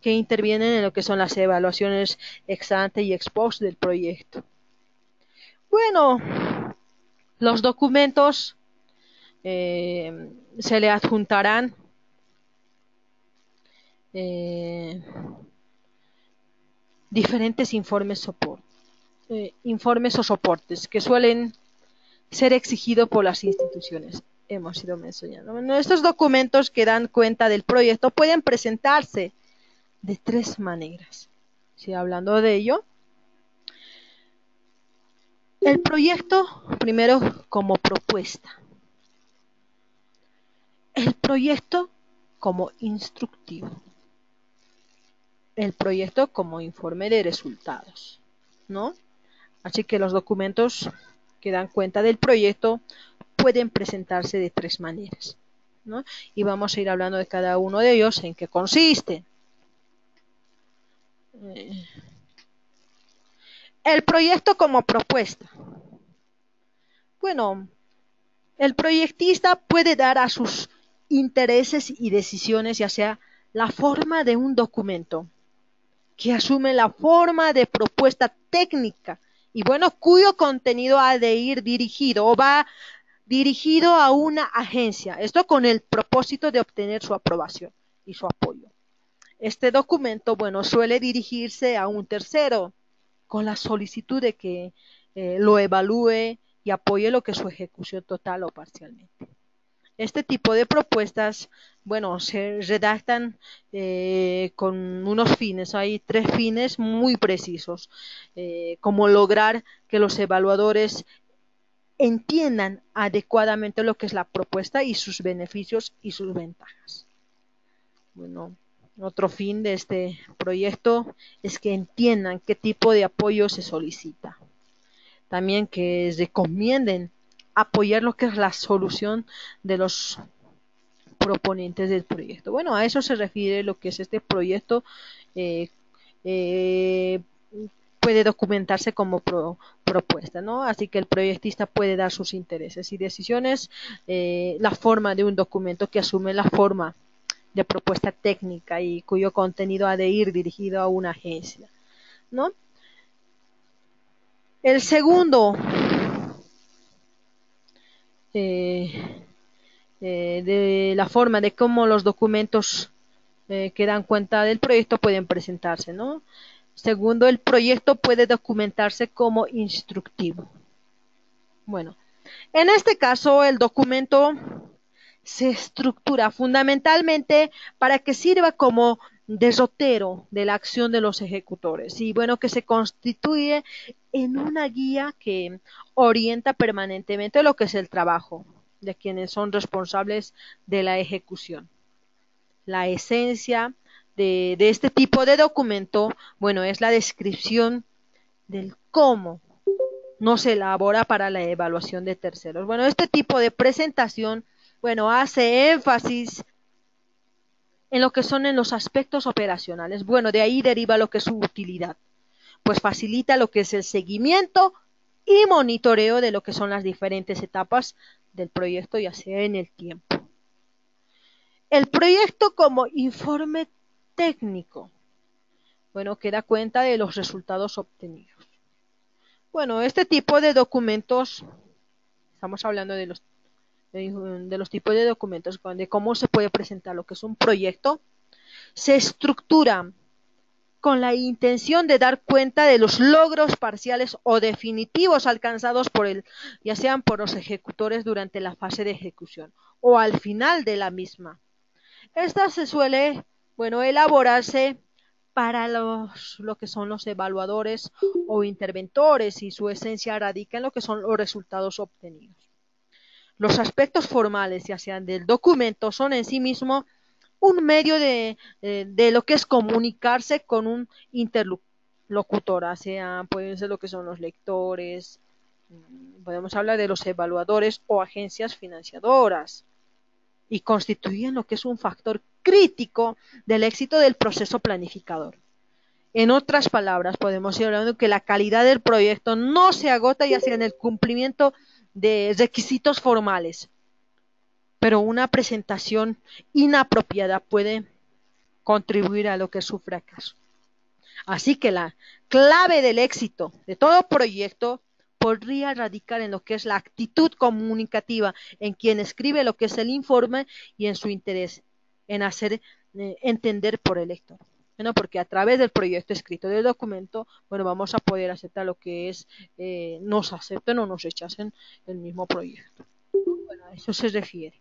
Speaker 1: que intervienen en lo que son las evaluaciones ex ante y ex post del proyecto. Bueno, los documentos se le adjuntarán eh, diferentes informes o soportes que suelen ser exigidos por las instituciones. Hemos ido mencionando. Bueno, estos documentos que dan cuenta del proyecto pueden presentarse de tres maneras. Si hablando de ello, el proyecto primero como propuesta, el proyecto como instructivo, el proyecto como informe de resultados, ¿no? Así que los documentos que dan cuenta del proyecto pueden presentarse de tres maneras, ¿no? Y vamos a ir hablando de cada uno de ellos, en qué consiste. El proyecto como propuesta. Bueno, el proyectista puede dar a sus intereses y decisiones, ya sea la forma de un documento, que asume la forma de propuesta técnica y bueno, cuyo contenido ha de ir dirigido o va dirigido a una agencia, esto con el propósito de obtener su aprobación y su apoyo. Este documento, bueno, suele dirigirse a un tercero con la solicitud de que lo evalúe y apoye lo que es su ejecución total o parcialmente. Este tipo de propuestas, bueno, se redactan con unos fines. Hay tres fines muy precisos, como lograr que los evaluadores entiendan adecuadamente lo que es la propuesta y sus beneficios y sus ventajas. Bueno, otro fin de este proyecto es que entiendan qué tipo de apoyo se solicita. También que recomienden apoyar lo que es la solución de los proponentes del proyecto. Bueno, a eso se refiere lo que es este proyecto. eh, eh, Puede documentarse como propuesta, ¿no? Así que el proyectista puede dar sus intereses y decisiones, la forma de un documento que asume la forma de propuesta técnica y cuyo contenido ha de ir dirigido a una agencia, ¿no? El segundo eh, de la forma de cómo los documentos que dan cuenta del proyecto pueden presentarse, ¿no? Segundo, el proyecto puede documentarse como instructivo. Bueno, en este caso el documento se estructura fundamentalmente para que sirva como derrotero de la acción de los ejecutores y bueno, que se constituye en una guía que orienta permanentemente lo que es el trabajo de quienes son responsables de la ejecución. La esencia de este tipo de documento, bueno, es la descripción del cómo no se elabora para la evaluación de terceros. Bueno, este tipo de presentación, bueno, hace énfasis en lo que son en los aspectos operacionales. Bueno, de ahí deriva lo que es su utilidad, pues facilita lo que es el seguimiento y monitoreo de lo que son las diferentes etapas del proyecto, ya sea en el tiempo. El proyecto como informe técnico, bueno, que da cuenta de los resultados obtenidos. Bueno, este tipo de documentos, estamos hablando de los tipos de documentos, de cómo se puede presentar lo que es un proyecto, se estructura con la intención de dar cuenta de los logros parciales o definitivos alcanzados ya sean por los ejecutores durante la fase de ejecución o al final de la misma. Esta se suele, bueno, elaborarse para lo que son los evaluadores o interventores y su esencia radica en lo que son los resultados obtenidos. Los aspectos formales, ya sean del documento, son en sí mismo un medio de lo que es comunicarse con un interlocutor, o sea, pueden ser lo que son los lectores, podemos hablar de los evaluadores o agencias financiadoras y constituyen lo que es un factor crítico del éxito del proceso planificador. En otras palabras, podemos ir hablando que la calidad del proyecto no se agota ya sea en el cumplimiento de requisitos formales, pero una presentación inapropiada puede contribuir a lo que es su fracaso. Así que la clave del éxito de todo proyecto podría radicar en lo que es la actitud comunicativa en quien escribe lo que es el informe y en su interés en hacer entender por el lector. Bueno, porque a través del proyecto escrito del documento, bueno, vamos a poder aceptar lo que es, nos acepten o nos rechacen el mismo proyecto. Bueno, a eso se refiere.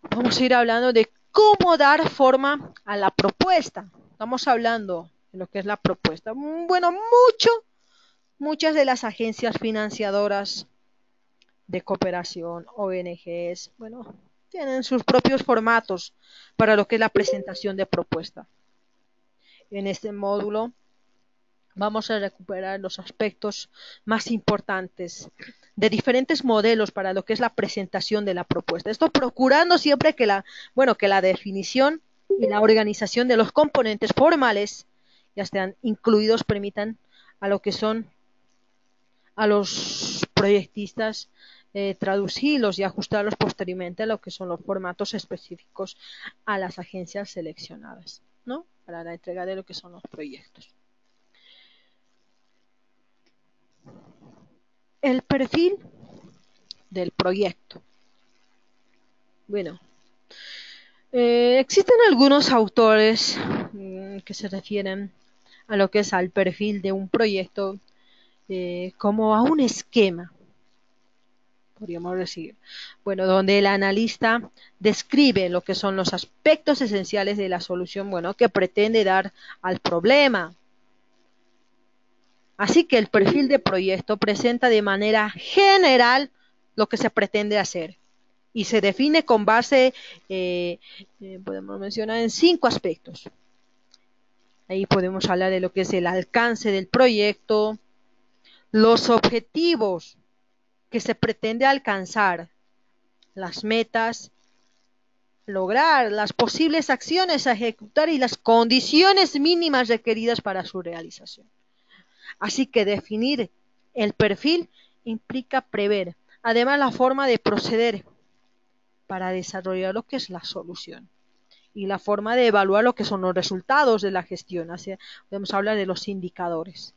Speaker 1: Vamos a ir hablando de cómo dar forma a la propuesta. Estamos hablando de lo que es la propuesta. Bueno, muchas de las agencias financiadoras de cooperación, ONGs, bueno, tienen sus propios formatos para lo que es la presentación de propuesta. En este módulo vamos a recuperar los aspectos más importantes de diferentes modelos para lo que es la presentación de la propuesta. Esto procurando siempre que la definición y la organización de los componentes formales ya estén incluidos, permitan a lo que son a los proyectistas traducirlos y ajustarlos posteriormente a lo que son los formatos específicos a las agencias seleccionadas, ¿no? Para la entrega de lo que son los proyectos. El perfil del proyecto. Bueno, existen algunos autores que se refieren a lo que es al perfil de un proyecto como a un esquema, podríamos decir. Bueno, donde el analista describe lo que son los aspectos esenciales de la solución, bueno, que pretende dar al problema. Así que el perfil de proyecto presenta de manera general lo que se pretende hacer y se define con base, podemos mencionar, en 5 aspectos. Ahí podemos hablar de lo que es el alcance del proyecto, los objetivos que se pretende alcanzar, las metas, lograr, las posibles acciones a ejecutar y las condiciones mínimas requeridas para su realización. Así que definir el perfil implica prever, además, la forma de proceder para desarrollar lo que es la solución y la forma de evaluar lo que son los resultados de la gestión. Así podemos hablar de los indicadores.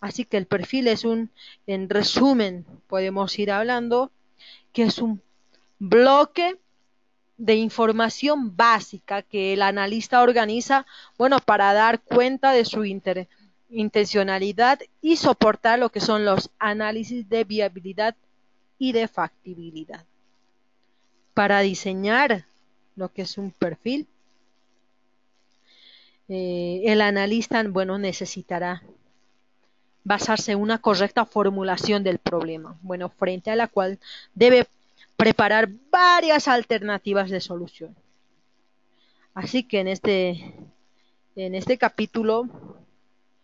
Speaker 1: Así que el perfil es en resumen, podemos ir hablando que es un bloque de información básica que el analista organiza, bueno, para dar cuenta de su intencionalidad y soportar lo que son los análisis de viabilidad y de factibilidad. Para diseñar lo que es un perfil, el analista, bueno, necesitará basarse en una correcta formulación del problema, bueno, frente a la cual debe preparar varias alternativas de solución. Así que en este capítulo,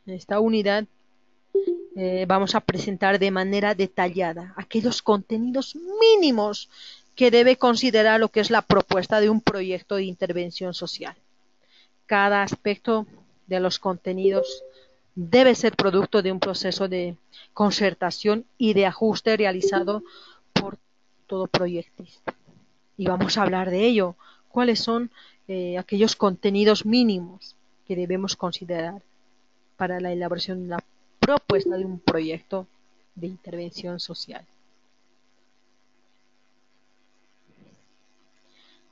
Speaker 1: en esta unidad, vamos a presentar de manera detallada aquellos contenidos mínimos que debe considerar lo que es la propuesta de un proyecto de intervención social. Cada aspecto de los contenidos debe ser producto de un proceso de concertación y de ajuste realizado por todo proyectista. Y vamos a hablar de ello. ¿Cuáles son aquellos contenidos mínimos que debemos considerar para la elaboración de la propuesta de un proyecto de intervención social?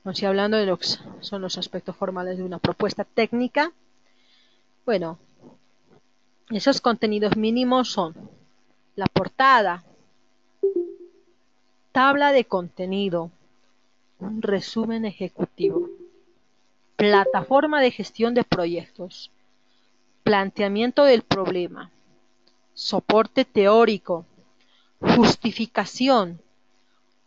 Speaker 1: Vamos a ir hablando de lo que son los aspectos formales de una propuesta técnica. Bueno, esos contenidos mínimos son la portada, tabla de contenido, un resumen ejecutivo, plataforma de gestión de proyectos, planteamiento del problema, soporte teórico, justificación,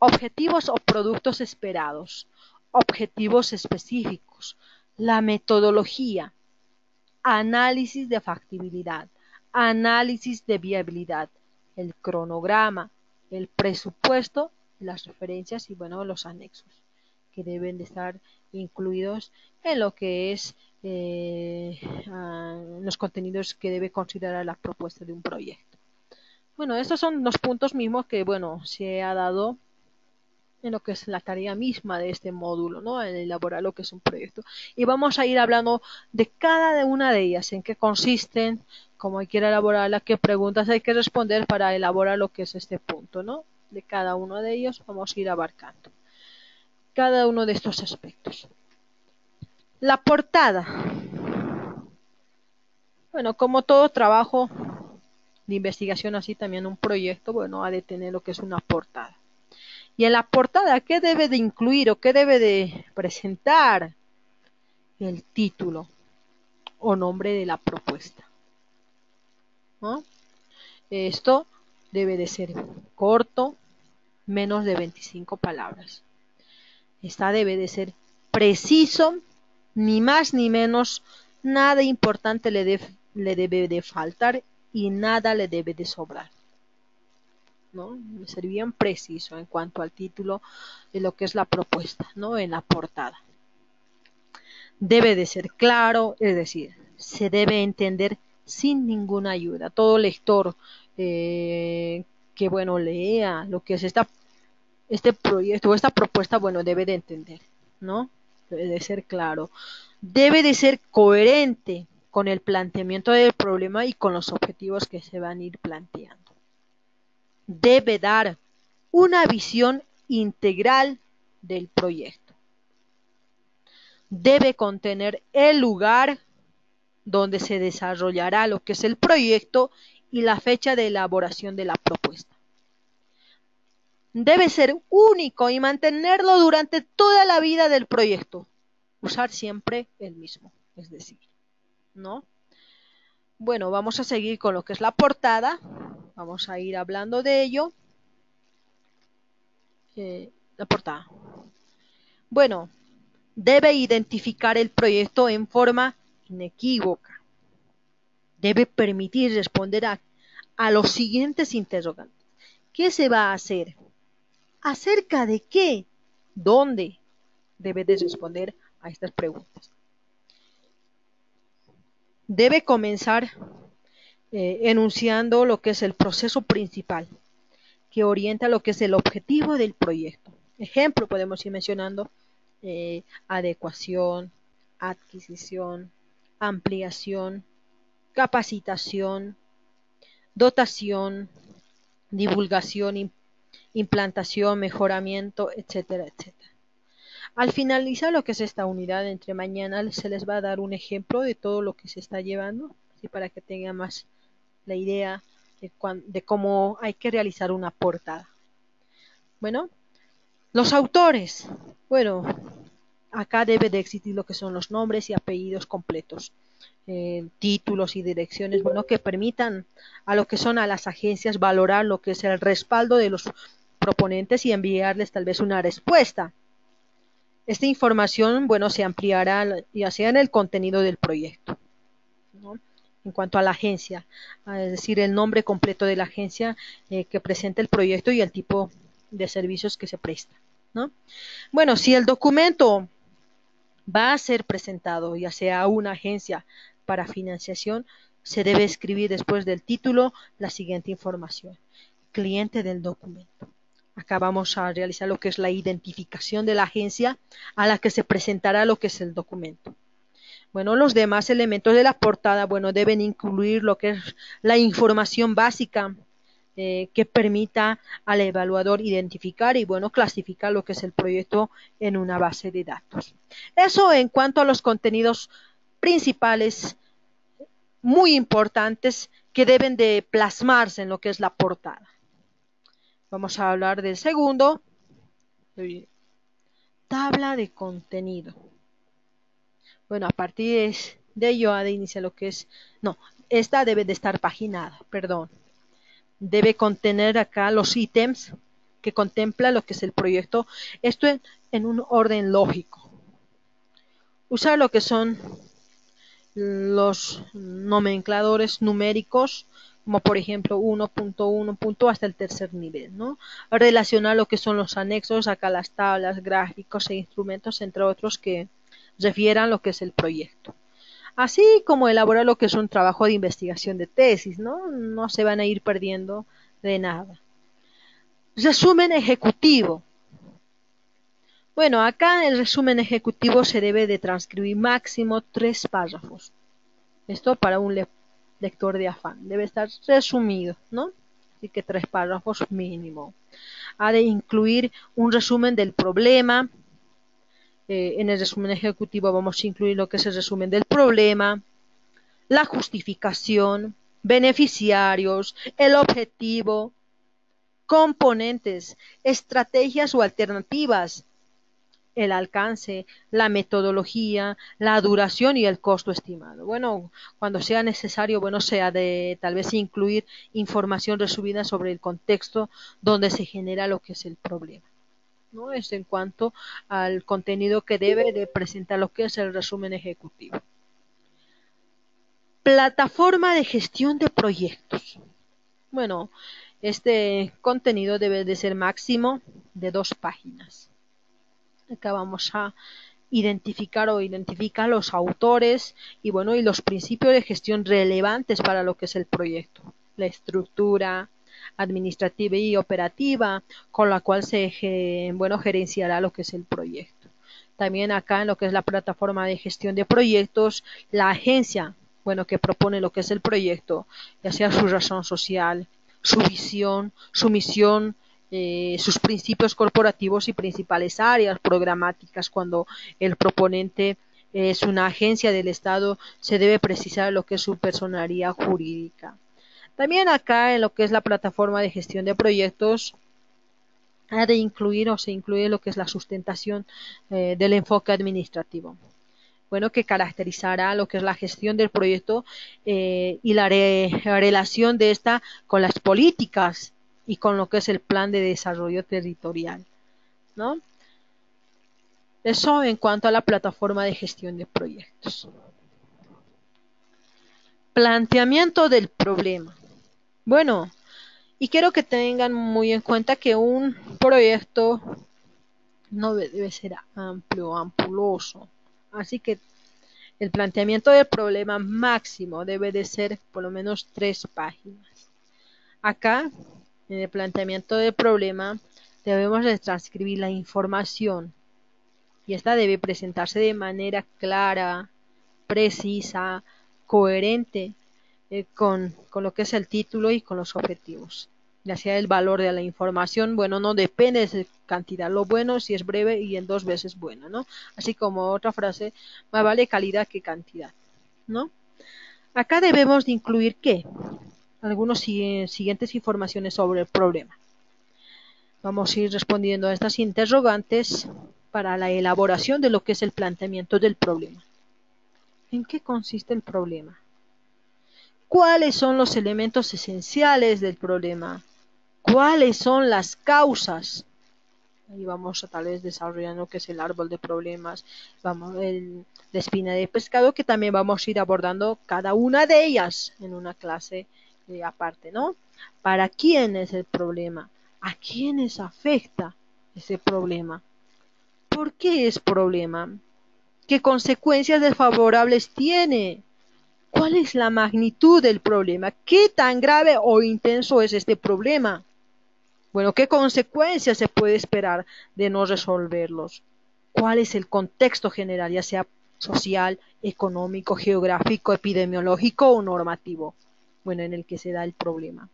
Speaker 1: objetivos o productos esperados, objetivos específicos, la metodología, análisis de factibilidad, análisis de viabilidad, el cronograma, el presupuesto, las referencias y, bueno, los anexos que deben de estar incluidos en lo que es los contenidos que debe considerar la propuesta de un proyecto. Bueno, estos son los puntos mismos que, bueno, se ha dado en lo que es la tarea misma de este módulo, ¿no? En elaborar lo que es un proyecto. Y vamos a ir hablando de cada una de ellas, en qué consisten, cómo hay que elaborarla, qué preguntas hay que responder para elaborar lo que es este punto, ¿no? De cada uno de ellos vamos a ir abarcando cada uno de estos aspectos. La portada. Bueno, como todo trabajo de investigación, así también un proyecto, bueno, ha de tener lo que es una portada. Y en la portada, ¿qué debe de incluir o qué debe de presentar? El título o nombre de la propuesta, ¿no? Esto debe de ser corto, menos de 25 palabras. Esta debe de ser preciso, ni más ni menos, nada importante le debe de faltar y nada le debe de sobrar, ¿no? Debe ser bien preciso en cuanto al título de lo que es la propuesta, ¿no? En la portada. Debe de ser claro, es decir, se debe entender sin ninguna ayuda. Todo lector que, bueno, lea lo que es este proyecto o esta propuesta, bueno, debe de entender, ¿no? Debe de ser claro. Debe de ser coherente con el planteamiento del problema y con los objetivos que se van a ir planteando. Debe dar una visión integral del proyecto. Debe contener el lugar donde se desarrollará lo que es el proyecto y la fecha de elaboración de la propuesta. Debe ser único y mantenerlo durante toda la vida del proyecto. Usar siempre el mismo, es decir, ¿no? Bueno, vamos a seguir con lo que es la portada. Vamos a ir hablando de ello. La portada. Bueno, debe identificar el proyecto en forma inequívoca. Debe permitir responder a los siguientes interrogantes. ¿Qué se va a hacer? ¿Acerca de qué? ¿Dónde? Debe de responder a estas preguntas. Debe comenzar enunciando lo que es el proceso principal, que orienta lo que es el objetivo del proyecto. Ejemplo, podemos ir mencionando adecuación, adquisición, ampliación, capacitación, dotación, divulgación, implantación, mejoramiento, etcétera, etcétera. Al finalizar lo que es esta unidad, entre mañana se les va a dar un ejemplo de todo lo que se está llevando, así para que tengan más la idea de cómo hay que realizar una portada. Bueno, los autores. Bueno, acá debe de existir lo que son los nombres y apellidos completos, títulos y direcciones, bueno, que permitan a lo que son a las agencias valorar lo que es el respaldo de los proponentes y enviarles tal vez una respuesta. Esta información, bueno, se ampliará ya sea en el contenido del proyecto, ¿no? En cuanto a la agencia, es decir, el nombre completo de la agencia que presenta el proyecto y el tipo de servicios que se presta, ¿no? Bueno, si el documento va a ser presentado, ya sea a una agencia para financiación, se debe escribir después del título la siguiente información. Cliente del documento. Acá vamos a realizar lo que es la identificación de la agencia a la que se presentará lo que es el documento. Bueno, los demás elementos de la portada, bueno, deben incluir lo que es la información básica que permita al evaluador identificar y, bueno, clasificar lo que es el proyecto en una base de datos. Eso en cuanto a los contenidos principales muy importantes que deben de plasmarse en lo que es la portada. Vamos a hablar del segundo, tabla de contenido. Bueno, a partir de ello ha de iniciar lo que es, no, esta debe de estar paginada, perdón. Debe contener acá los ítems que contempla lo que es el proyecto, esto en un orden lógico. Usar lo que son los nomencladores numéricos, como por ejemplo 1.1 hasta el tercer nivel, ¿no? Relacionar lo que son los anexos, acá las tablas, gráficos e instrumentos, entre otros que refieran lo que es el proyecto. Así como elaborar lo que es un trabajo de investigación de tesis, ¿no? No se van a ir perdiendo de nada. Resumen ejecutivo. Bueno, acá el resumen ejecutivo se debe de transcribir máximo 3 párrafos. Esto para un lector de afán. Debe estar resumido, ¿no? Así que 3 párrafos mínimo. Ha de incluir un resumen del problema. En el resumen ejecutivo vamos a incluir lo que es el resumen del problema, la justificación, beneficiarios, el objetivo, componentes, estrategias o alternativas, el alcance, la metodología, la duración y el costo estimado. Bueno, cuando sea necesario, bueno, sea de tal vez incluir información resumida sobre el contexto donde se genera lo que es el problema. ¿No? Es en cuanto al contenido que debe de presentar lo que es el resumen ejecutivo. Plataforma de gestión de proyectos. Bueno, este contenido debe de ser máximo de 2 páginas. Acá vamos a identificar los autores y bueno, y los principios de gestión relevantes para lo que es el proyecto. La estructura administrativa y operativa con la cual bueno, gerenciará lo que es el proyecto. También acá en lo que es la plataforma de gestión de proyectos, la agencia, bueno, que propone lo que es el proyecto, ya sea su razón social, su visión, su misión, sus principios corporativos y principales áreas programáticas. Cuando el proponente es una agencia del Estado, se debe precisar lo que es su personalidad jurídica. También acá en lo que es la plataforma de gestión de proyectos, ha de incluir o se incluye lo que es la sustentación del enfoque administrativo. Bueno, que caracterizará lo que es la gestión del proyecto y la relación de esta con las políticas y con lo que es el plan de desarrollo territorial, ¿no? Eso en cuanto a la plataforma de gestión de proyectos. Planteamiento del problema. Bueno, y quiero que tengan muy en cuenta que un proyecto no debe ser amplio, ampuloso. Así que el planteamiento del problema máximo debe de ser por lo menos 3 páginas. Acá, en el planteamiento del problema, debemos de transcribir la información y esta debe presentarse de manera clara, precisa, coherente con lo que es el título y con los objetivos. Ya sea el valor de la información, bueno, no depende de su cantidad. Lo bueno si es breve y en 2 veces bueno, ¿no? Así como otra frase, más vale calidad que cantidad, ¿no? Acá debemos de incluir ¿qué? Algunas siguientes informaciones sobre el problema. Vamos a ir respondiendo a estas interrogantes para la elaboración de lo que es el planteamiento del problema. ¿En qué consiste el problema? ¿Cuáles son los elementos esenciales del problema? ¿Cuáles son las causas? Ahí vamos a tal vez desarrollando que es el árbol de problemas, vamos, la espina de pescado, que también vamos a ir abordando cada una de ellas en una clase aparte, ¿no? ¿Para quién es el problema? ¿A quiénes afecta ese problema? ¿Por qué es problema? ¿Qué consecuencias desfavorables tiene? ¿Cuál es la magnitud del problema? ¿Qué tan grave o intenso es este problema? Bueno, ¿qué consecuencias se puede esperar de no resolverlos? ¿Cuál es el contexto general, ya sea social, económico, geográfico, epidemiológico o normativo? Bueno, en el que se da el problema.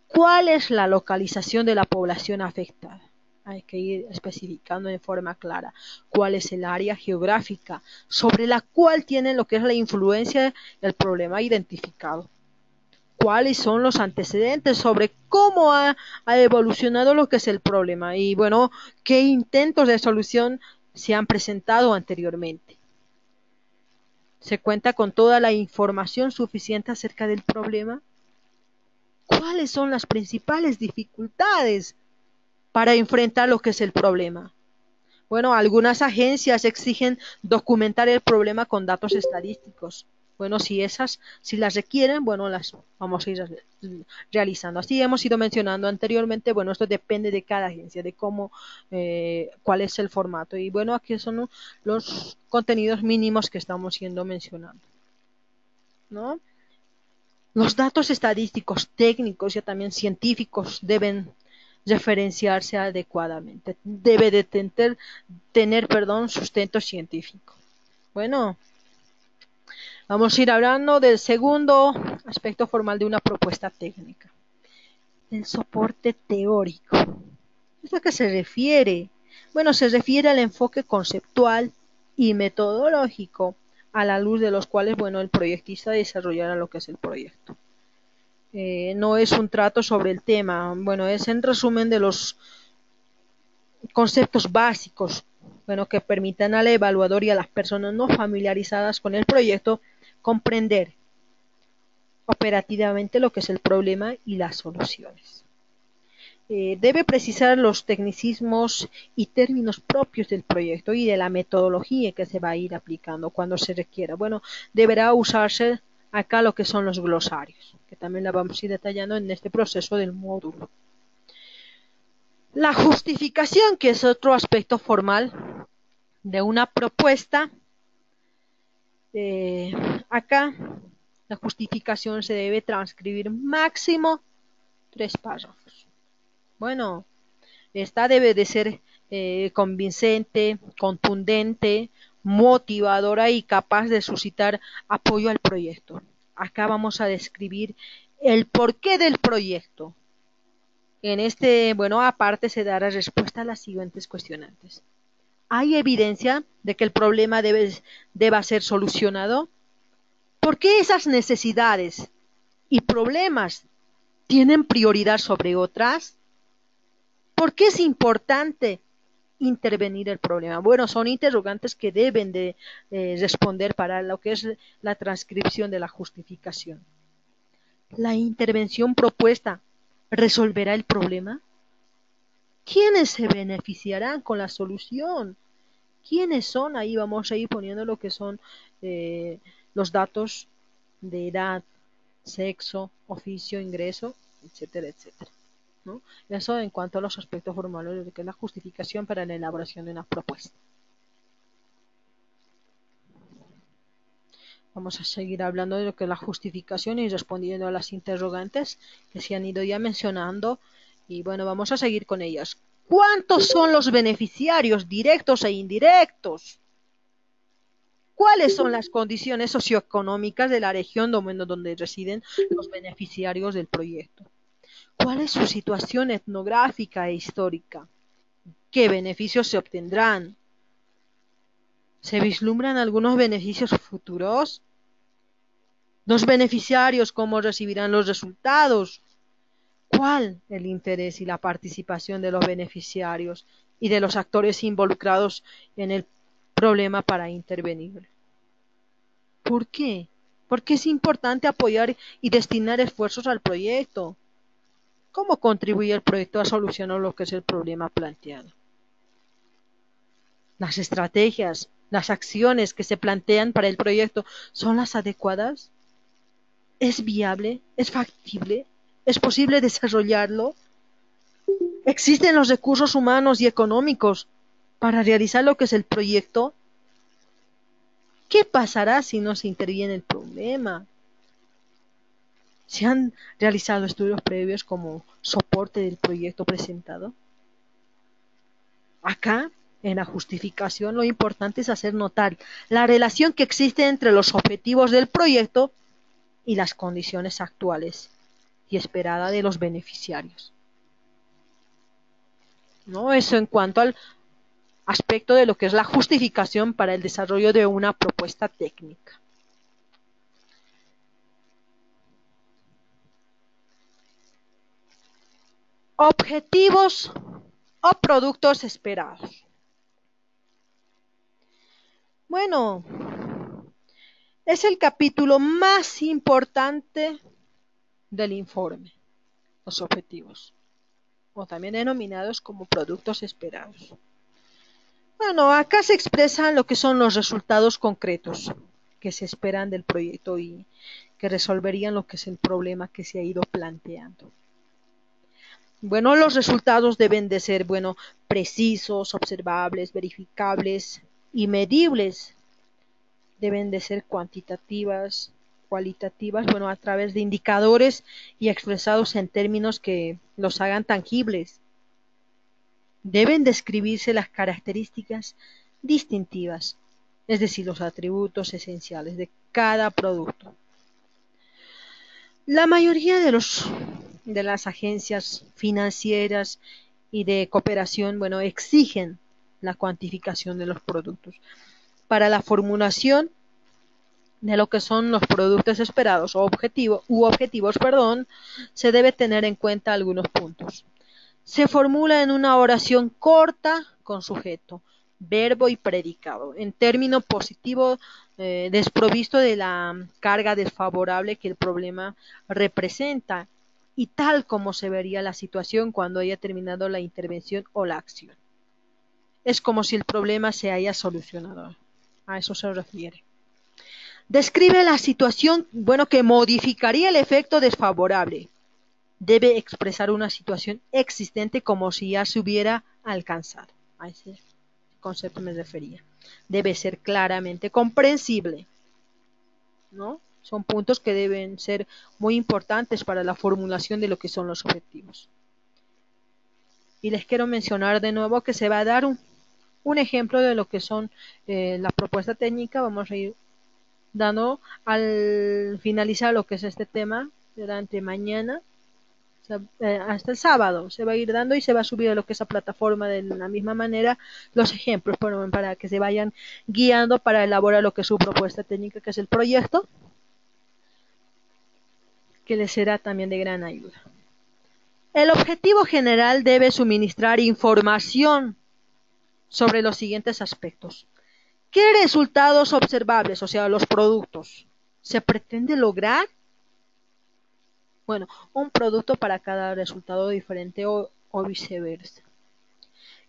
Speaker 1: ¿Cuál es la localización de la población afectada? Hay que ir especificando de forma clara cuál es el área geográfica sobre la cual tiene lo que es la influencia del problema identificado. ¿Cuáles son los antecedentes sobre cómo ha evolucionado lo que es el problema? Y bueno, ¿qué intentos de solución se han presentado anteriormente? ¿Se cuenta con toda la información suficiente acerca del problema? ¿Cuáles son las principales dificultades para enfrentar lo que es el problema? Bueno, algunas agencias exigen documentar el problema con datos estadísticos. Bueno, si las requieren, bueno, las vamos a ir realizando. Así hemos ido mencionando anteriormente, bueno, esto depende de cada agencia, de cómo, cuál es el formato. Y bueno, aquí son los contenidos mínimos que estamos yendo mencionando, ¿no? Los datos estadísticos, técnicos y también científicos deben referenciarse adecuadamente. Debe de tener, sustento científico. Bueno, vamos a ir hablando del segundo aspecto formal de una propuesta técnica, el soporte teórico. ¿Esto a qué se refiere? Bueno, se refiere al enfoque conceptual y metodológico a la luz de los cuales, el proyectista desarrollará lo que es el proyecto. No es un trato sobre el tema, es en resumen de los conceptos básicos, que permitan al evaluador y a las personas no familiarizadas con el proyecto comprender operativamente lo que es el problema y las soluciones. Debe precisar los tecnicismos y términos propios del proyecto y de la metodología que se va a ir aplicando cuando se requiera. Bueno, deberá usarse acá lo que son los glosarios, que también la vamos a ir detallando en este proceso del módulo. La justificación, que es otro aspecto formal de una propuesta. Acá la justificación se debe transcribir máximo 3 párrafos. Bueno, esta debe de ser convincente, contundente, motivadora y capaz de suscitar apoyo al proyecto. Acá vamos a describir el porqué del proyecto. En aparte se dará respuesta a las siguientes cuestionantes. ¿Hay evidencia de que el problema deba ser solucionado? ¿Por qué esas necesidades y problemas tienen prioridad sobre otras? ¿Por qué es importante intervenir el problema? Bueno, son interrogantes que deben de responder para lo que es la transcripción de la justificación. ¿La intervención propuesta resolverá el problema? ¿Quiénes se beneficiarán con la solución? ¿Quiénes son? Ahí vamos a ir poniendo lo que son los datos de edad, sexo, oficio, ingreso, etcétera, etcétera, ¿no? Eso en cuanto a los aspectos formales de que es la justificación para la elaboración de una propuesta. Vamos a seguir hablando de lo que es la justificación y respondiendo a las interrogantes que se han ido ya mencionando. Y vamos a seguir con ellas. ¿Cuántos son los beneficiarios directos e indirectos? ¿Cuáles son las condiciones socioeconómicas de la región donde residen los beneficiarios del proyecto? ¿Cuál es su situación etnográfica e histórica? ¿Qué beneficios se obtendrán? ¿Se vislumbran algunos beneficios futuros? ¿Los beneficiarios cómo recibirán los resultados? ¿Cuál el interés y la participación de los beneficiarios y de los actores involucrados en el problema para intervenir? ¿Por qué? Porque es importante apoyar y destinar esfuerzos al proyecto. ¿Cómo contribuye el proyecto a solucionar lo que es el problema planteado? ¿Las estrategias, las acciones que se plantean para el proyecto son las adecuadas? ¿Es viable? ¿Es factible? ¿Es posible desarrollarlo? ¿Existen los recursos humanos y económicos para realizar lo que es el proyecto? ¿Qué pasará si no se interviene el problema? ¿Se han realizado estudios previos como soporte del proyecto presentado? Acá, en la justificación, lo importante es hacer notar la relación que existe entre los objetivos del proyecto y las condiciones actuales y esperadas de los beneficiarios. ¿No? Eso en cuanto al aspecto de lo que es la justificación para el desarrollo de una propuesta técnica. Objetivos o productos esperados. Bueno, es el capítulo más importante del informe, los objetivos, o también denominados como productos esperados. Bueno, acá se expresan lo que son los resultados concretos que se esperan del proyecto y que resolverían lo que es el problema que se ha ido planteando. Bueno, los resultados deben de ser, precisos, observables, verificables y medibles. Deben de ser cuantitativas, cualitativas, a través de indicadores y expresados en términos que los hagan tangibles. deben describirse las características distintivas, es decir, los atributos esenciales de cada producto. La mayoría de las agencias financieras y de cooperación, bueno, exigen la cuantificación de los productos. Para la formulación de lo que son los productos esperados o objetivos, se debe tener en cuenta algunos puntos. Se formula en una oración corta con sujeto, verbo y predicado, en término positivo, desprovisto de la carga desfavorable que el problema representa y tal como se vería la situación cuando haya terminado la intervención o la acción. Es como si el problema se haya solucionado. A eso se refiere. Describe la situación, bueno, que modificaría el efecto desfavorable. Debe expresar una situación existente como si ya se hubiera alcanzado. A ese concepto me refería. Debe ser claramente comprensible, ¿no? Son puntos que deben ser muy importantes para la formulación de lo que son los objetivos. Y les quiero mencionar de nuevo que se va a dar un ejemplo de lo que son la propuesta técnica. Vamos a ir dando al finalizar lo que es este tema durante mañana. Hasta el sábado se va a ir dando y se va a subir a lo que es la plataforma de la misma manera los ejemplos para que se vayan guiando para elaborar lo que es su propuesta técnica, que es el proyecto, que les será también de gran ayuda. El objetivo general debe suministrar información sobre los siguientes aspectos. ¿Qué resultados observables, o sea, los productos, se pretende lograr? Bueno, un producto para cada resultado diferente o viceversa.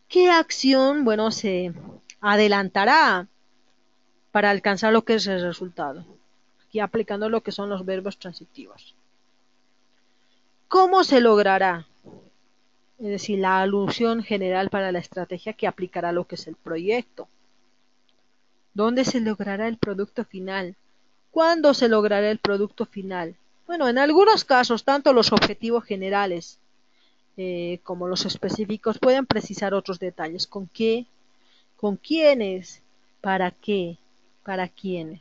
Speaker 1: ¿Qué acción, bueno, se adelantará para alcanzar lo que es el resultado? Aquí aplicando lo que son los verbos transitivos. ¿Cómo se logrará? Es decir, la alusión general para la estrategia que aplicará lo que es el proyecto. ¿Dónde se logrará el producto final? ¿Cuándo se logrará el producto final? Bueno, en algunos casos, tanto los objetivos generales como los específicos pueden precisar otros detalles. ¿Con qué? ¿Con quiénes? ¿Para qué? ¿Para quiénes?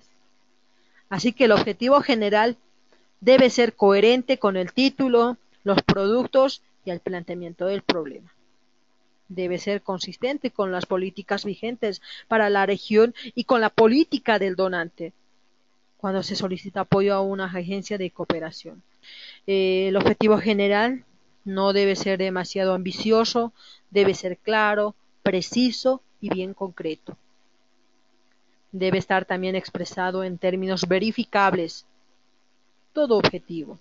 Speaker 1: Así que el objetivo general debe ser coherente con el título, los productos y el planteamiento del problema. Debe ser consistente con las políticas vigentes para la región y con la política del donante cuando se solicita apoyo a una agencia de cooperación. El objetivo general no debe ser demasiado ambicioso, debe ser claro, preciso y bien concreto. Debe estar también expresado en términos verificables. Todo objetivos,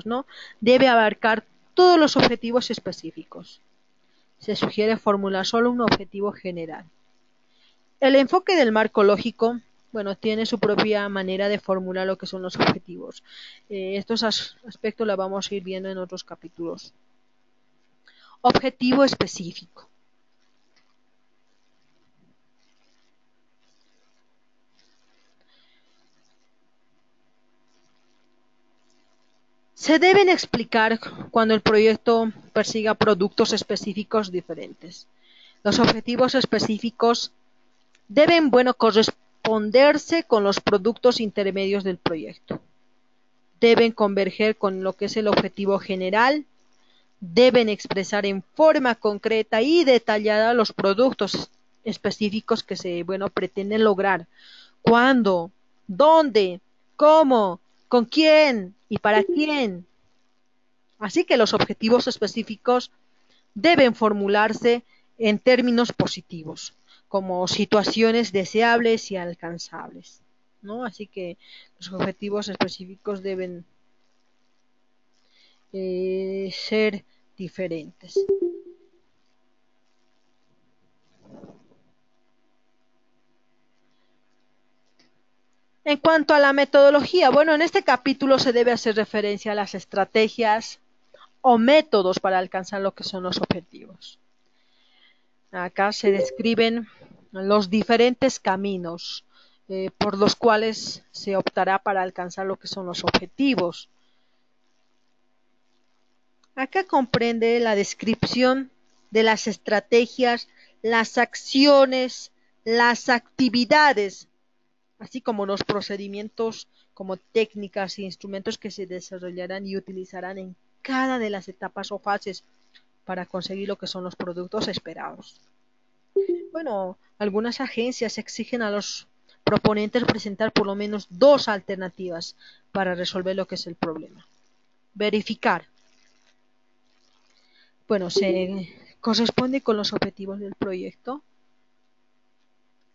Speaker 1: ¿no? Debe abarcar todos los objetivos específicos. Se sugiere formular solo un objetivo general. El enfoque del marco lógico, bueno, tiene su propia manera de formular lo que son los objetivos. Estos aspectos los vamos a ir viendo en otros capítulos. Objetivo específico. Se deben explicar cuando el proyecto persiga productos específicos diferentes. Los objetivos específicos deben, bueno, corresponderse con los productos intermedios del proyecto. Deben converger con lo que es el objetivo general. Deben expresar en forma concreta y detallada los productos específicos que se, bueno, pretenden lograr. ¿Cuándo? ¿Dónde? ¿Cómo? ¿Con quién? ¿Y para quién? Así que los objetivos específicos deben formularse en términos positivos, como situaciones deseables y alcanzables, ¿no? Así que los objetivos específicos deben ser diferentes. En cuanto a la metodología, bueno, en este capítulo se debe hacer referencia a las estrategias o métodos para alcanzar lo que son los objetivos. Acá se describen los diferentes caminos por los cuales se optará para alcanzar lo que son los objetivos. Acá comprende la descripción de las estrategias, las acciones, las actividades, así como los procedimientos, como técnicas e instrumentos que se desarrollarán y utilizarán en cada de las etapas o fases para conseguir lo que son los productos esperados. Bueno, algunas agencias exigen a los proponentes presentar por lo menos dos alternativas para resolver lo que es el problema. Verificar. Bueno, se corresponde con los objetivos del proyecto.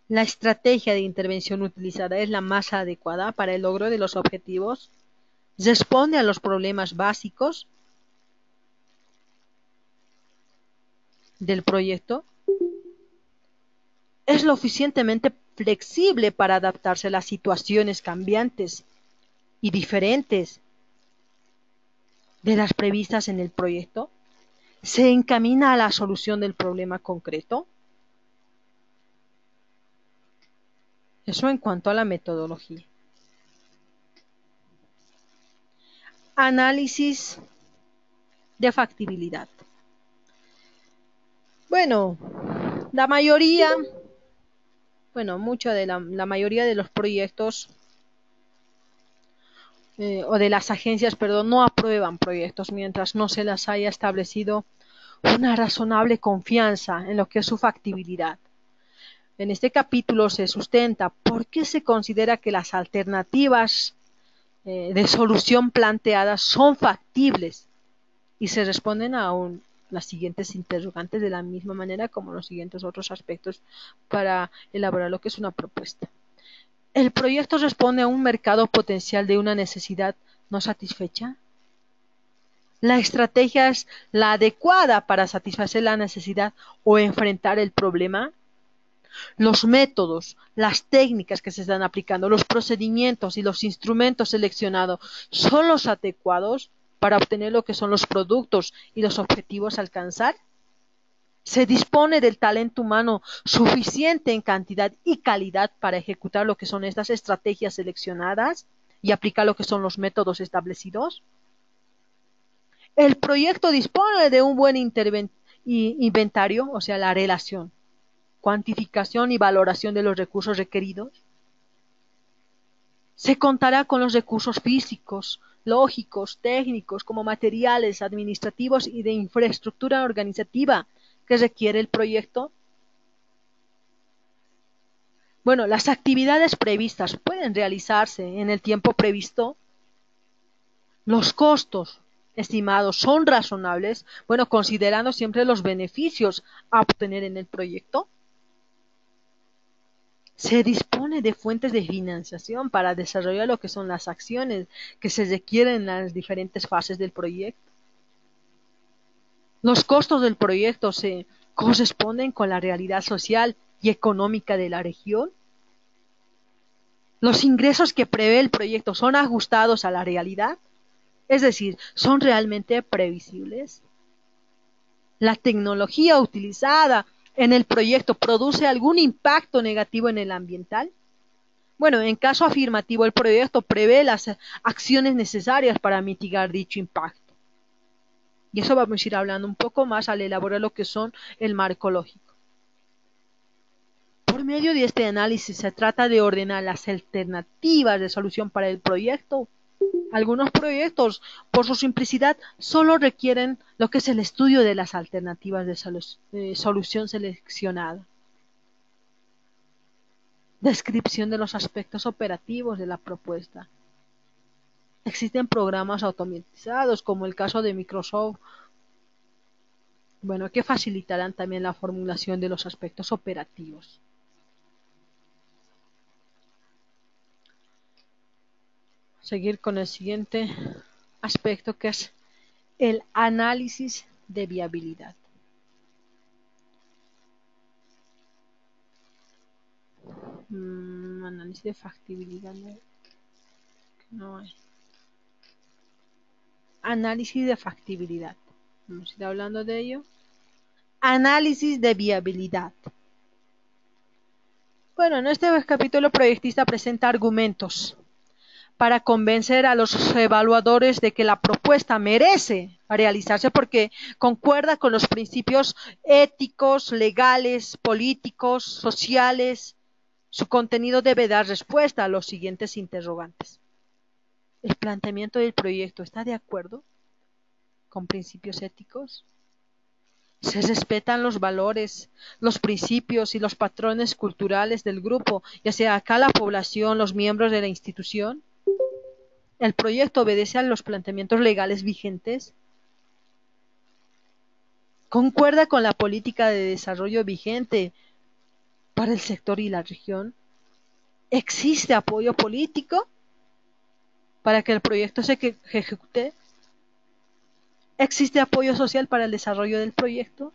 Speaker 1: La estrategia de intervención utilizada es la más adecuada para el logro de los objetivos. Responde a los problemas básicos del proyecto. Es lo suficientemente flexible para adaptarse a las situaciones cambiantes y diferentes de las previstas en el proyecto. Se encamina a la solución del problema concreto. Eso en cuanto a la metodología. Análisis de factibilidad. Bueno, la mayoría, mucho de la mayoría de los proyectos o de las agencias, perdón, no aprueban proyectos mientras no se las haya establecido una razonable confianza en lo que es su factibilidad. En este capítulo se sustenta por qué se considera que las alternativas de solución planteadas son factibles y se responden a las siguientes interrogantes de la misma manera como los siguientes otros aspectos para elaborar lo que es una propuesta. ¿El proyecto responde a un mercado potencial de una necesidad no satisfecha? ¿La estrategia es la adecuada para satisfacer la necesidad o enfrentar el problema? Los métodos, las técnicas que se están aplicando, los procedimientos y los instrumentos seleccionados son los adecuados para obtener lo que son los productos y los objetivos a alcanzar. ¿Se dispone del talento humano suficiente en cantidad y calidad para ejecutar lo que son estas estrategias seleccionadas y aplicar lo que son los métodos establecidos? ¿El proyecto dispone de un buen inventario, o sea, la relación, cuantificación y valoración de los recursos requeridos? ¿Se contará con los recursos físicos, lógicos, técnicos, como materiales, administrativos y de infraestructura organizativa que requiere el proyecto? Bueno, las actividades previstas pueden realizarse en el tiempo previsto. Los costos estimados son razonables, considerando siempre los beneficios a obtener en el proyecto. Se dispone de fuentes de financiación para desarrollar lo que son las acciones que se requieren en las diferentes fases del proyecto. Los costos del proyecto se corresponden con la realidad social y económica de la región. Los ingresos que prevé el proyecto son ajustados a la realidad, es decir, son realmente previsibles. La tecnología utilizada en el proyecto produce algún impacto negativo en el ambiental. Bueno, en caso afirmativo, el proyecto prevé las acciones necesarias para mitigar dicho impacto. Y eso vamos a ir hablando un poco más al elaborar lo que son el marco lógico. Por medio de este análisis se trata de ordenar las alternativas de solución para el proyecto. Algunos proyectos, por su simplicidad, solo requieren lo que es el estudio de las alternativas de solución seleccionada. Descripción de los aspectos operativos de la propuesta. Existen programas automatizados, como el caso de Microsoft, que facilitarán también la formulación de los aspectos operativos. Seguir con el siguiente aspecto, que es el análisis de viabilidad. Análisis de factibilidad no hay. Análisis de factibilidad. Vamos a ir hablando de ello. Análisis de viabilidad. En este capítulo el proyectista presenta argumentos para convencer a los evaluadores de que la propuesta merece realizarse porque concuerda con los principios éticos, legales, políticos, sociales. Su contenido debe dar respuesta a los siguientes interrogantes. ¿El planteamiento del proyecto está de acuerdo con principios éticos? ¿Se respetan los valores, los principios y los patrones culturales del grupo, ya sea acá la población, los miembros de la institución? ¿El proyecto obedece a los planteamientos legales vigentes? ¿Concuerda con la política de desarrollo vigente para el sector y la región? ¿Existe apoyo político para que el proyecto se ejecute? ¿Existe apoyo social para el desarrollo del proyecto?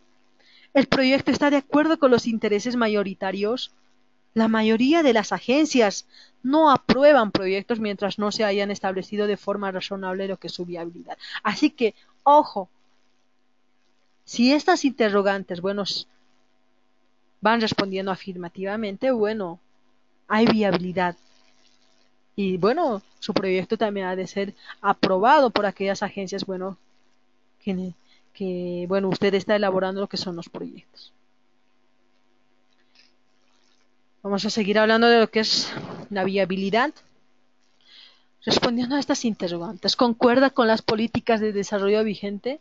Speaker 1: ¿El proyecto está de acuerdo con los intereses mayoritarios? La mayoría de las agencias no aprueban proyectos mientras no se hayan establecido de forma razonable lo que es su viabilidad. Así que, ojo, si estas interrogantes, bueno, van respondiendo afirmativamente, bueno, hay viabilidad. Y bueno, su proyecto también ha de ser aprobado por aquellas agencias, bueno, bueno, usted está elaborando lo que son los proyectos. Vamos a seguir hablando de lo que es la viabilidad. Respondiendo a estas interrogantes, ¿concuerda con las políticas de desarrollo vigente?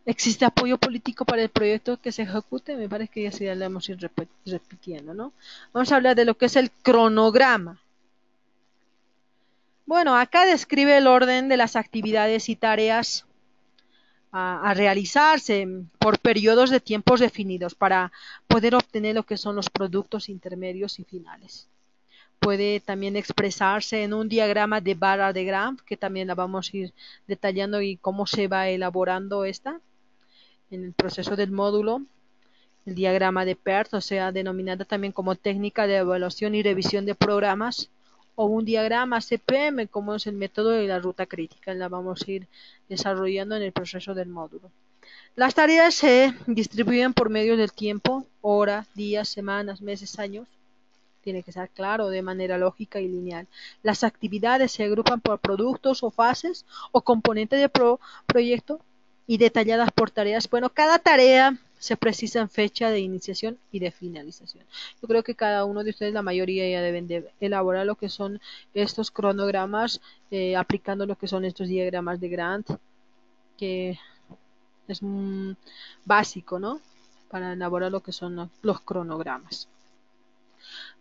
Speaker 1: ¿Existe apoyo político para el proyecto que se ejecute? Me parece que ya lo hemos ido repitiendo, ¿no? Vamos a hablar de lo que es el cronograma. Bueno, acá describe el orden de las actividades y tareas a realizarse por periodos de tiempos definidos para poder obtener lo que son los productos intermedios y finales. Puede también expresarse en un diagrama de barra de Graham, que también la vamos a ir detallando y cómo se va elaborando esta en el proceso del módulo. El diagrama de PERT, o sea, denominada también como técnica de evaluación y revisión de programas, o un diagrama CPM, como es el método de la ruta crítica. La vamos a ir desarrollando en el proceso del módulo. Las tareas se distribuyen por medio del tiempo, hora, días, semanas, meses, años. Tiene que estar claro, de manera lógica y lineal. Las actividades se agrupan por productos o fases o componentes de proyecto y detalladas por tareas. Bueno, cada tarea se precisa en fecha de iniciación y de finalización. Yo creo que cada uno de ustedes, la mayoría, ya deben de elaborar lo que son estos cronogramas, aplicando lo que son estos diagramas de Gantt, que es básico, ¿no? Para elaborar lo que son los cronogramas.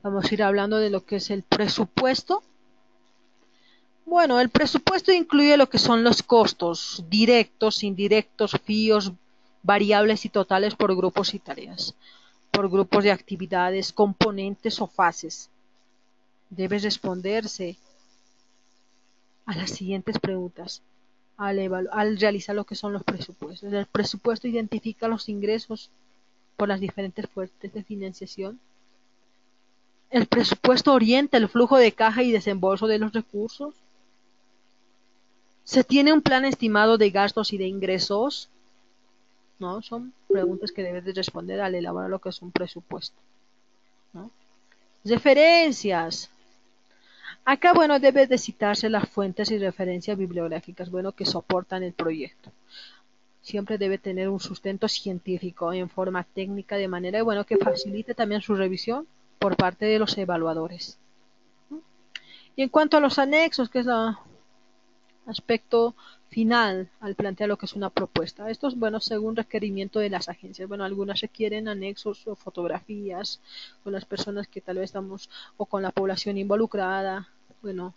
Speaker 1: Vamos a ir hablando de lo que es el presupuesto. Bueno, el presupuesto incluye lo que son los costos directos, indirectos, fijos, variables y totales por grupos y tareas, por grupos de actividades, componentes o fases. Debe responderse a las siguientes preguntas al realizar lo que son los presupuestos. El presupuesto identifica los ingresos por las diferentes fuentes de financiación. El presupuesto orienta el flujo de caja y desembolso de los recursos. ¿Se tiene un plan estimado de gastos y de ingresos? ¿No? Son preguntas que debes de responder al elaborar lo que es un presupuesto, ¿no? Referencias. Acá, bueno, debe de citarse las fuentes y referencias bibliográficas, bueno, que soportan el proyecto. Siempre debe tener un sustento científico en forma técnica, de manera, bueno, que facilite también su revisión por parte de los evaluadores. Y en cuanto a los anexos, que es el aspecto final al plantear lo que es una propuesta. Esto es, bueno, según requerimiento de las agencias. Bueno, algunas requieren anexos o fotografías con las personas que tal vez estamos o con la población involucrada. Bueno,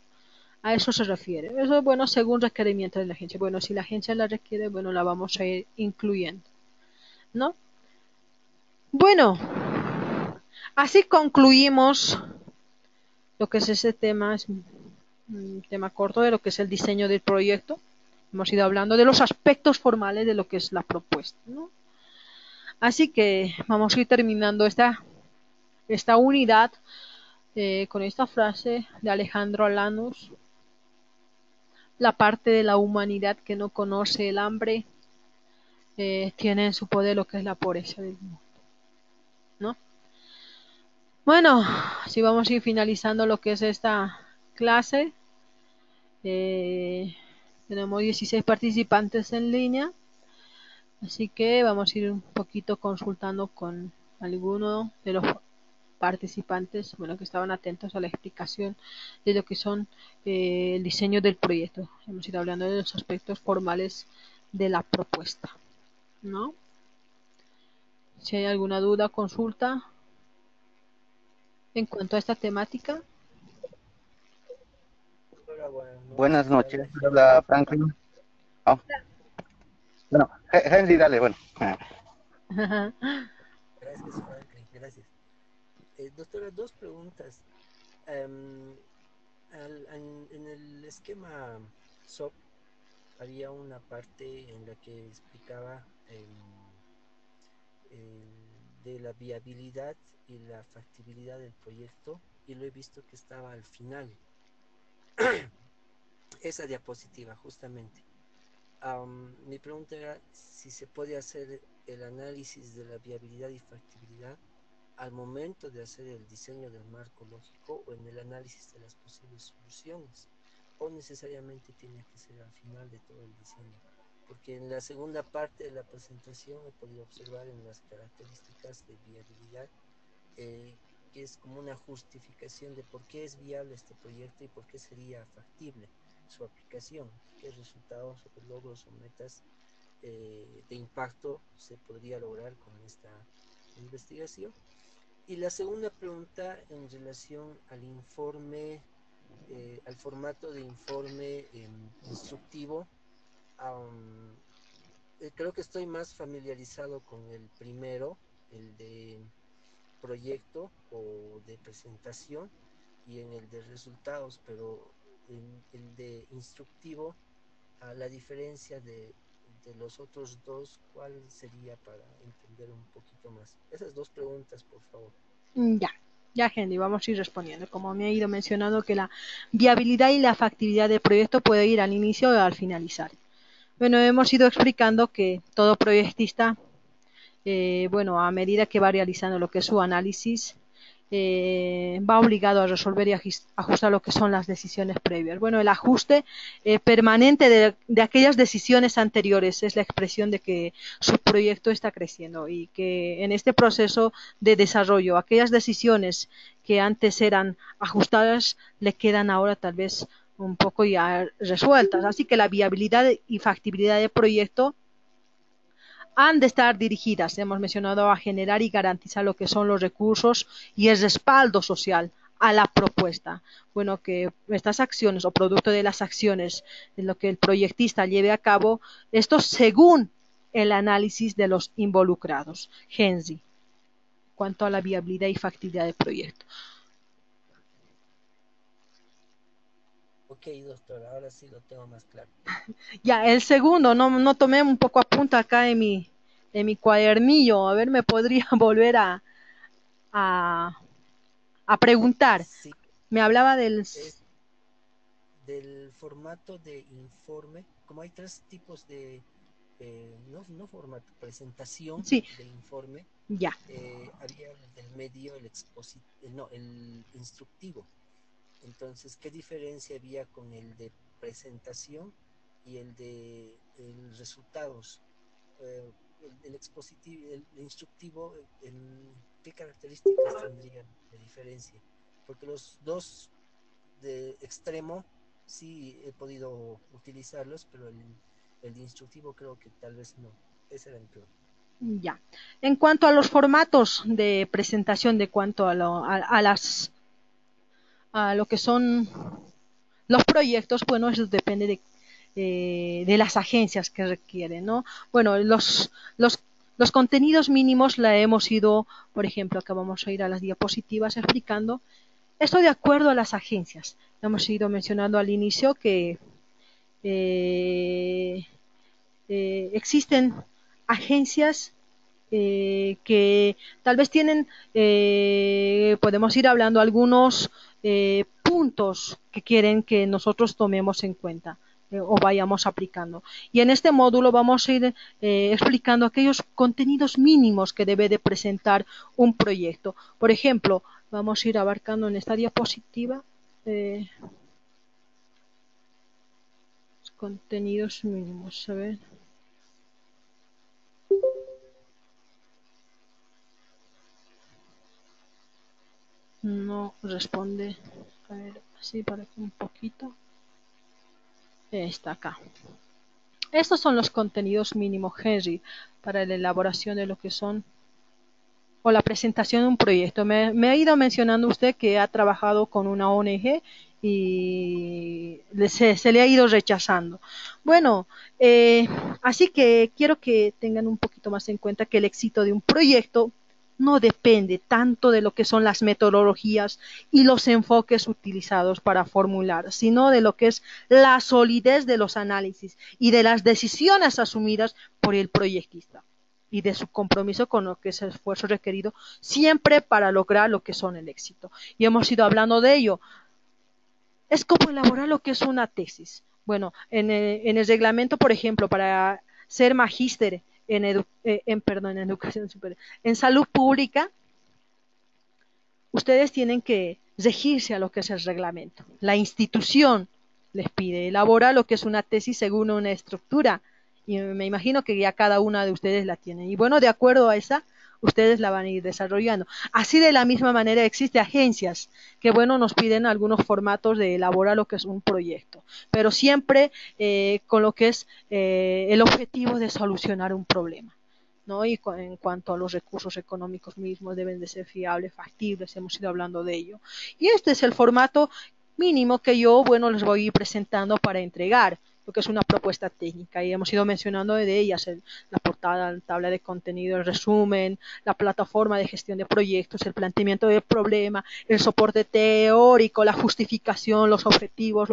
Speaker 1: a eso se refiere. Eso es, bueno, según requerimiento de la agencia. Bueno, si la agencia la requiere, bueno, la vamos a ir incluyendo, ¿no? Bueno, así concluimos lo que es ese tema. Es un tema corto de lo que es el diseño del proyecto. Hemos ido hablando de los aspectos formales de lo que es la propuesta, ¿no? Así que vamos a ir terminando esta unidad con esta frase de Alejandro Alanus: la parte de la humanidad que no conoce el hambre tiene en su poder lo que es la pobreza del mundo, ¿no? Bueno, si vamos a ir finalizando lo que es esta clase, eh, tenemos 16 participantes en línea, así que vamos a ir un poquito consultando con alguno de los participantes, bueno, que estaban atentos a la explicación de lo que son el diseño del proyecto. Vamos a ir hablando de los aspectos formales de la propuesta, ¿no? Si hay alguna duda, consulta en cuanto a esta temática.
Speaker 3: Hola, buenas
Speaker 4: Buenas
Speaker 3: noches,
Speaker 4: noches,
Speaker 3: habla
Speaker 4: habla
Speaker 3: Henry.
Speaker 4: Franklin. Oh, bueno, Henry, dale, bueno.
Speaker 3: Gracias, Franklin, gracias. Doctora, dos preguntas. Em, en el esquema SOP había una parte en la que explicaba de la viabilidad y la factibilidad del proyecto y lo he visto que estaba al final. Esa diapositiva, justamente. Mi pregunta era si se puede hacer el análisis de la viabilidad y factibilidad al momento de hacer el diseño del marco lógico o en el análisis de las posibles soluciones, o necesariamente tiene que ser al final de todo el diseño. Porque en la segunda parte de la presentación he podido observar en las características de viabilidad eh, que es como una justificación de por qué es viable este proyecto y por qué sería factible su aplicación, qué resultados o logros o metas de impacto se podría lograr con esta investigación. Y la segunda pregunta en relación al informe, al formato de informe instructivo, um, creo que estoy más familiarizado con el primero, el de proyecto o de presentación y en el de resultados, pero en el de instructivo, a la diferencia de los otros dos, ¿cuál sería para entender un poquito más? Esas dos preguntas, por favor.
Speaker 1: Ya, ya, Henry, vamos a ir respondiendo. Como me ha ido mencionando que la viabilidad y la factibilidad del proyecto puede ir al inicio o al finalizar. Bueno, hemos ido explicando que todo proyectista, bueno, a medida que va realizando lo que es su análisis, va obligado a resolver y ajustar lo que son las decisiones previas. Bueno, el ajuste permanente de aquellas decisiones anteriores es la expresión de que su proyecto está creciendo y que en este proceso de desarrollo, aquellas decisiones que antes eran ajustadas le quedan ahora tal vez un poco ya resueltas. Así que la viabilidad y factibilidad del proyecto han de estar dirigidas, hemos mencionado, a generar y garantizar lo que son los recursos y el respaldo social a la propuesta. Bueno, que estas acciones o producto de las acciones de lo que el proyectista lleve a cabo, esto según el análisis de los involucrados. Gensi, cuanto a la viabilidad y factibilidad del proyecto.
Speaker 3: Ok, doctor, ahora sí lo tengo más claro.
Speaker 1: Ya, el segundo, no tomé un poco apunta acá en mi cuadernillo, a ver, me podría volver a, a preguntar.
Speaker 3: Sí,
Speaker 1: Me hablaba del...
Speaker 3: es del formato de informe, como hay tres tipos de, no formato, presentación
Speaker 1: Sí,
Speaker 3: de informe,
Speaker 1: ya.
Speaker 3: había el del medio, no, el instructivo. Entonces, ¿qué diferencia había con el de presentación y el de resultados? El expositivo, el instructivo, ¿qué características tendrían de diferencia? Porque los dos de extremo sí he podido utilizarlos, pero el de instructivo creo que tal vez no. Ese era mi pregunta.
Speaker 1: Ya. En cuanto a los formatos de presentación, de cuanto a lo que son los proyectos, bueno, eso depende de las agencias que requieren, ¿no? Bueno, los contenidos mínimos la hemos ido, por ejemplo, acá vamos a ir a las diapositivas explicando. Esto de acuerdo a las agencias. Hemos ido mencionando al inicio que eh, existen agencias que tal vez tienen, podemos ir hablando algunos puntos que quieren que nosotros tomemos en cuenta. o vayamos aplicando. Y en este módulo vamos a ir explicando aquellos contenidos mínimos que debe de presentar un proyecto. Por ejemplo, vamos a ir abarcando en esta diapositiva contenidos mínimos. A ver. No responde. A ver, así para que un poquito. Está acá. Estos son los contenidos mínimos, Henry, para la elaboración de lo que son o la presentación de un proyecto. Me ha ido mencionando usted que ha trabajado con una ONG y se le ha ido rechazando. Bueno, así que quiero que tengan un poquito más en cuenta que el éxito de un proyecto no depende tanto de lo que son las metodologías y los enfoques utilizados para formular, sino de lo que es la solidez de los análisis y de las decisiones asumidas por el proyectista y de su compromiso con lo que es el esfuerzo requerido siempre para lograr lo que son el éxito. Y hemos ido hablando de ello. Es como elaborar lo que es una tesis. Bueno, en el reglamento, por ejemplo, para ser magíster en educación superior, en salud pública, ustedes tienen que regirse a lo que es el reglamento. La institución les pide elaborar lo que es una tesis según una estructura. Y me imagino que ya cada una de ustedes la tiene. Y bueno, de acuerdo a esa, ustedes la van a ir desarrollando. Así de la misma manera existen agencias que, bueno, nos piden algunos formatos de elaborar lo que es un proyecto, pero siempre con lo que es el objetivo de solucionar un problema. ¿No? Y en cuanto a los recursos económicos mismos deben de ser fiables, factibles, hemos ido hablando de ello. Y este es el formato mínimo que yo, bueno, les voy a ir presentando para entregar, lo que es una propuesta técnica, y hemos ido mencionando de ellas, la portada, la tabla de contenido, el resumen, la plataforma de gestión de proyectos, el planteamiento del problema, el soporte teórico, la justificación, los objetivos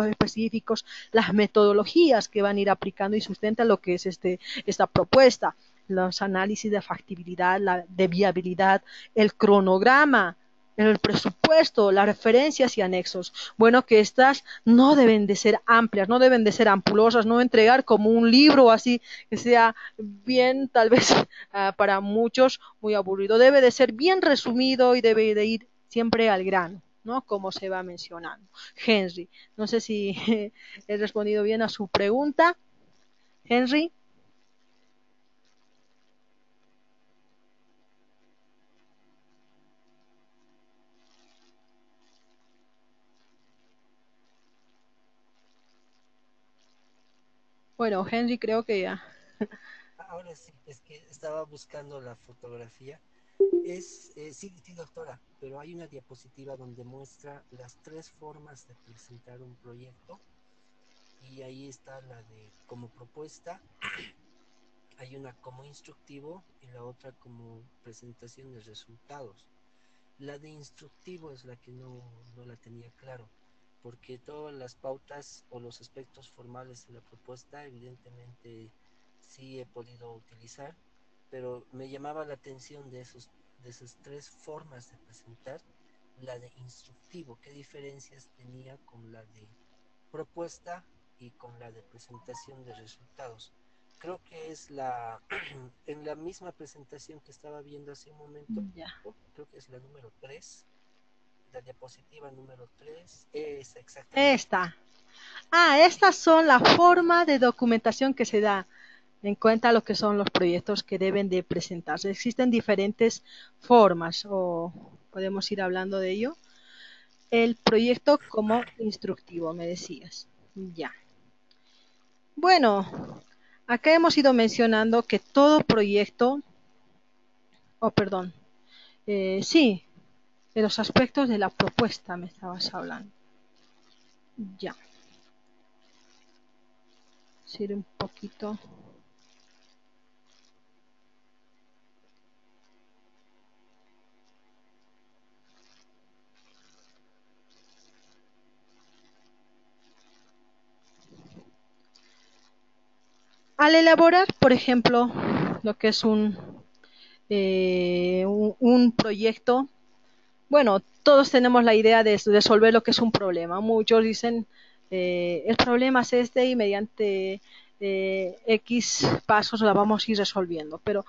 Speaker 1: específicos, las metodologías que van a ir aplicando y sustentan lo que es esta propuesta, los análisis de factibilidad, de viabilidad, el cronograma, el presupuesto, las referencias y anexos. Bueno, que estas no deben de ser amplias, no deben de ser ampulosas, no entregar como un libro así que sea bien, tal vez para muchos muy aburrido. Debe de ser bien resumido y debe de ir siempre al grano, ¿no? Como se va mencionando. Henry, no sé si he respondido bien a su pregunta. Henry. Bueno, Henry, creo que ya.
Speaker 3: Ahora sí, es que estaba buscando la fotografía. Sí, sí, doctora, pero hay una diapositiva donde muestra las tres formas de presentar un proyecto y ahí está la de como propuesta, hay una como instructivo y la otra como presentación de resultados. La de instructivo es la que no la tenía claro, porque todas las pautas o los aspectos formales de la propuesta evidentemente sí he podido utilizar, pero me llamaba la atención de esas tres formas de presentar, la de instructivo, qué diferencias tenía con la de propuesta y con la de presentación de resultados. Creo que es en la misma presentación que estaba viendo hace un momento,
Speaker 1: Ya.
Speaker 3: creo que es la número 3, la diapositiva número 3 es exactamente.
Speaker 1: Esta. Estas son la forma de documentación que se da en cuenta lo que son los proyectos que deben de presentarse. Existen diferentes formas o podemos ir hablando de ello. El proyecto como instructivo, me decías. Ya. Bueno, acá hemos ido mencionando que todo proyecto, perdón, sí, de los aspectos de la propuesta me estabas hablando. Ya. Ir un poquito. Al elaborar, por ejemplo, lo que es un proyecto, bueno, todos tenemos la idea de resolver lo que es un problema. Muchos dicen el problema es este y mediante X pasos la vamos a ir resolviendo. Pero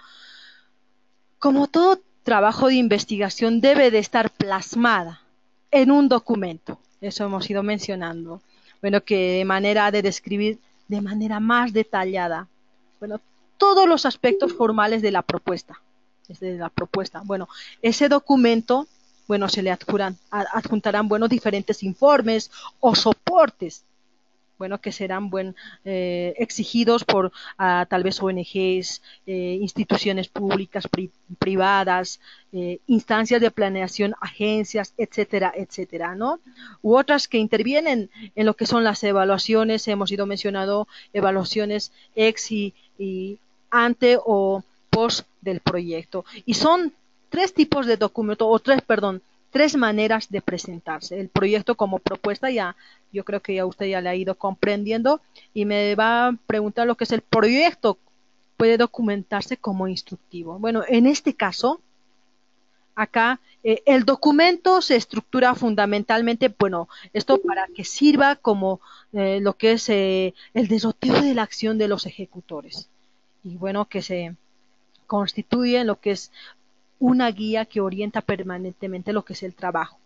Speaker 1: como todo trabajo de investigación debe de estar plasmada en un documento, eso hemos ido mencionando, bueno, que de manera de describir de manera más detallada, bueno, todos los aspectos formales de la propuesta. Bueno, ese documento, bueno, se le adjuntarán, bueno, diferentes informes o soportes, bueno, que serán exigidos por tal vez ONGs, instituciones públicas, privadas, instancias de planeación, agencias, etcétera, etcétera, ¿no? U otras que intervienen en lo que son las evaluaciones, hemos ido mencionando evaluaciones ex y ante o post del proyecto. Y son tres tipos de documento, o tres, perdón, tres maneras de presentarse. El proyecto como propuesta ya, yo creo que ya usted ya le ha ido comprendiendo y me va a preguntar lo que es el proyecto. Puede documentarse como instructivo. Bueno, en este caso, acá el documento se estructura fundamentalmente, bueno, esto para que sirva como lo que es el derroteo de la acción de los ejecutores. Y bueno, que se constituye lo que es una guía que orienta permanentemente lo que es el trabajo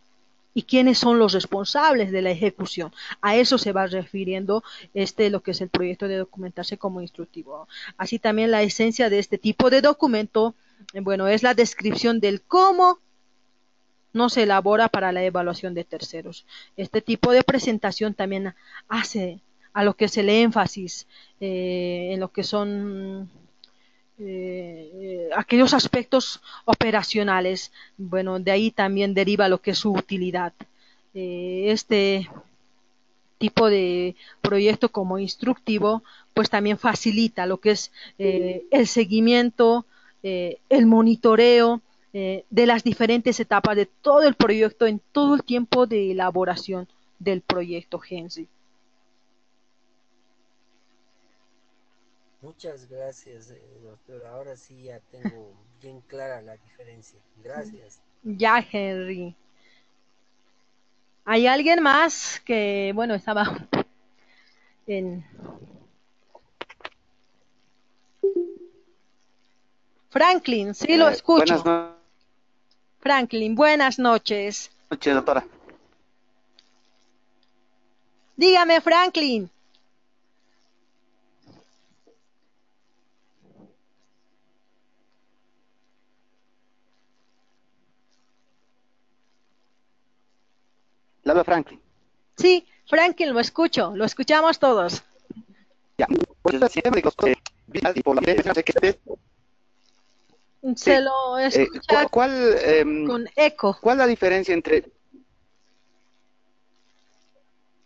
Speaker 1: y quiénes son los responsables de la ejecución. A eso se va refiriendo lo que es el proyecto de documentarse como instructivo. Así también la esencia de este tipo de documento, bueno, es la descripción del cómo no se elabora para la evaluación de terceros. Este tipo de presentación también hace a lo que es el énfasis en lo que son aquellos aspectos operacionales. Bueno, de ahí también deriva lo que es su utilidad. Este tipo de proyecto como instructivo, pues también facilita lo que es el seguimiento, el monitoreo de las diferentes etapas de todo el proyecto en todo el tiempo de elaboración del proyecto Henry.
Speaker 3: Muchas gracias, doctor. Ahora sí ya tengo bien clara la diferencia. Gracias.
Speaker 1: Ya, Henry. ¿Hay alguien más que, bueno, estaba en Franklin? Sí, lo
Speaker 4: Buenas
Speaker 1: escucho. Franklin, buenas noches.
Speaker 4: noches, doctora.
Speaker 1: Dígame, Franklin.
Speaker 4: Le habla Franklin.
Speaker 1: Sí, Franklin, lo escucho. Lo escuchamos todos.
Speaker 4: Ya. Pues el sistema de los y por la sé que usted,
Speaker 1: Se
Speaker 4: sí.
Speaker 1: lo escucha con eco.
Speaker 4: ¿Cuál la diferencia entre...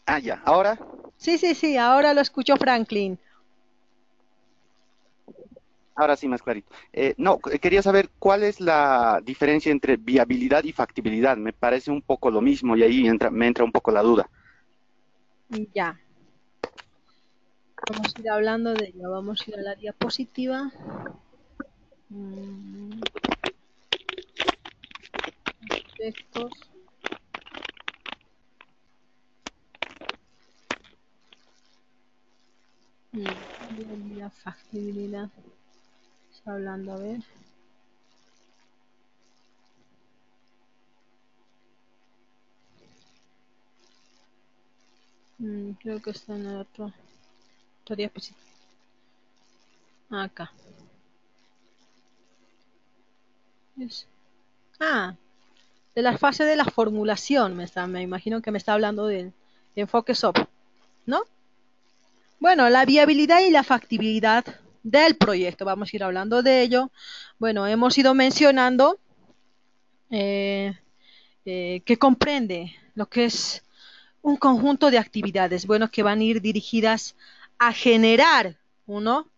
Speaker 4: Ah, ya. Ahora,
Speaker 1: Sí, ahora lo escucho, Franklin.
Speaker 4: ahora sí más clarito. No, quería saber cuál es la diferencia entre viabilidad y factibilidad. Me parece un poco lo mismo y ahí me entra un poco la duda.
Speaker 1: Ya. Vamos a ir hablando de ello. Vamos a ir a la diapositiva. Aspectos. Viabilidad, factibilidad. Está hablando, a ver. Creo que está en el otro diapositiva. Acá. De la fase de la formulación, me imagino que me está hablando del enfoque SOP, ¿no? Bueno, la viabilidad y la factibilidad del proyecto, vamos a ir hablando de ello. Bueno, hemos ido mencionando eh, que comprende lo que es un conjunto de actividades, bueno, que van a ir dirigidas a generar, uno,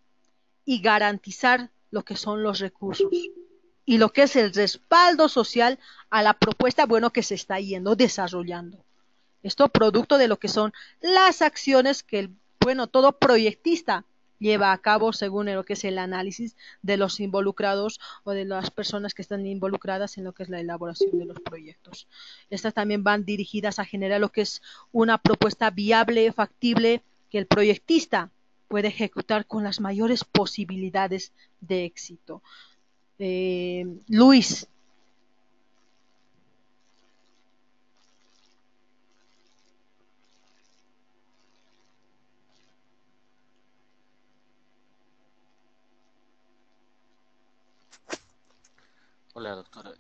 Speaker 1: y garantizar lo que son los recursos y lo que es el respaldo social a la propuesta, bueno, que se está yendo desarrollando. Esto producto de lo que son las acciones que todo proyectista lleva a cabo según lo que es el análisis de los involucrados o de las personas que están involucradas en lo que es la elaboración de los proyectos. Estas también van dirigidas a generar lo que es una propuesta viable, factible, que el proyectista puede ejecutar con las mayores posibilidades de éxito. Luis.
Speaker 5: Hola, doctora.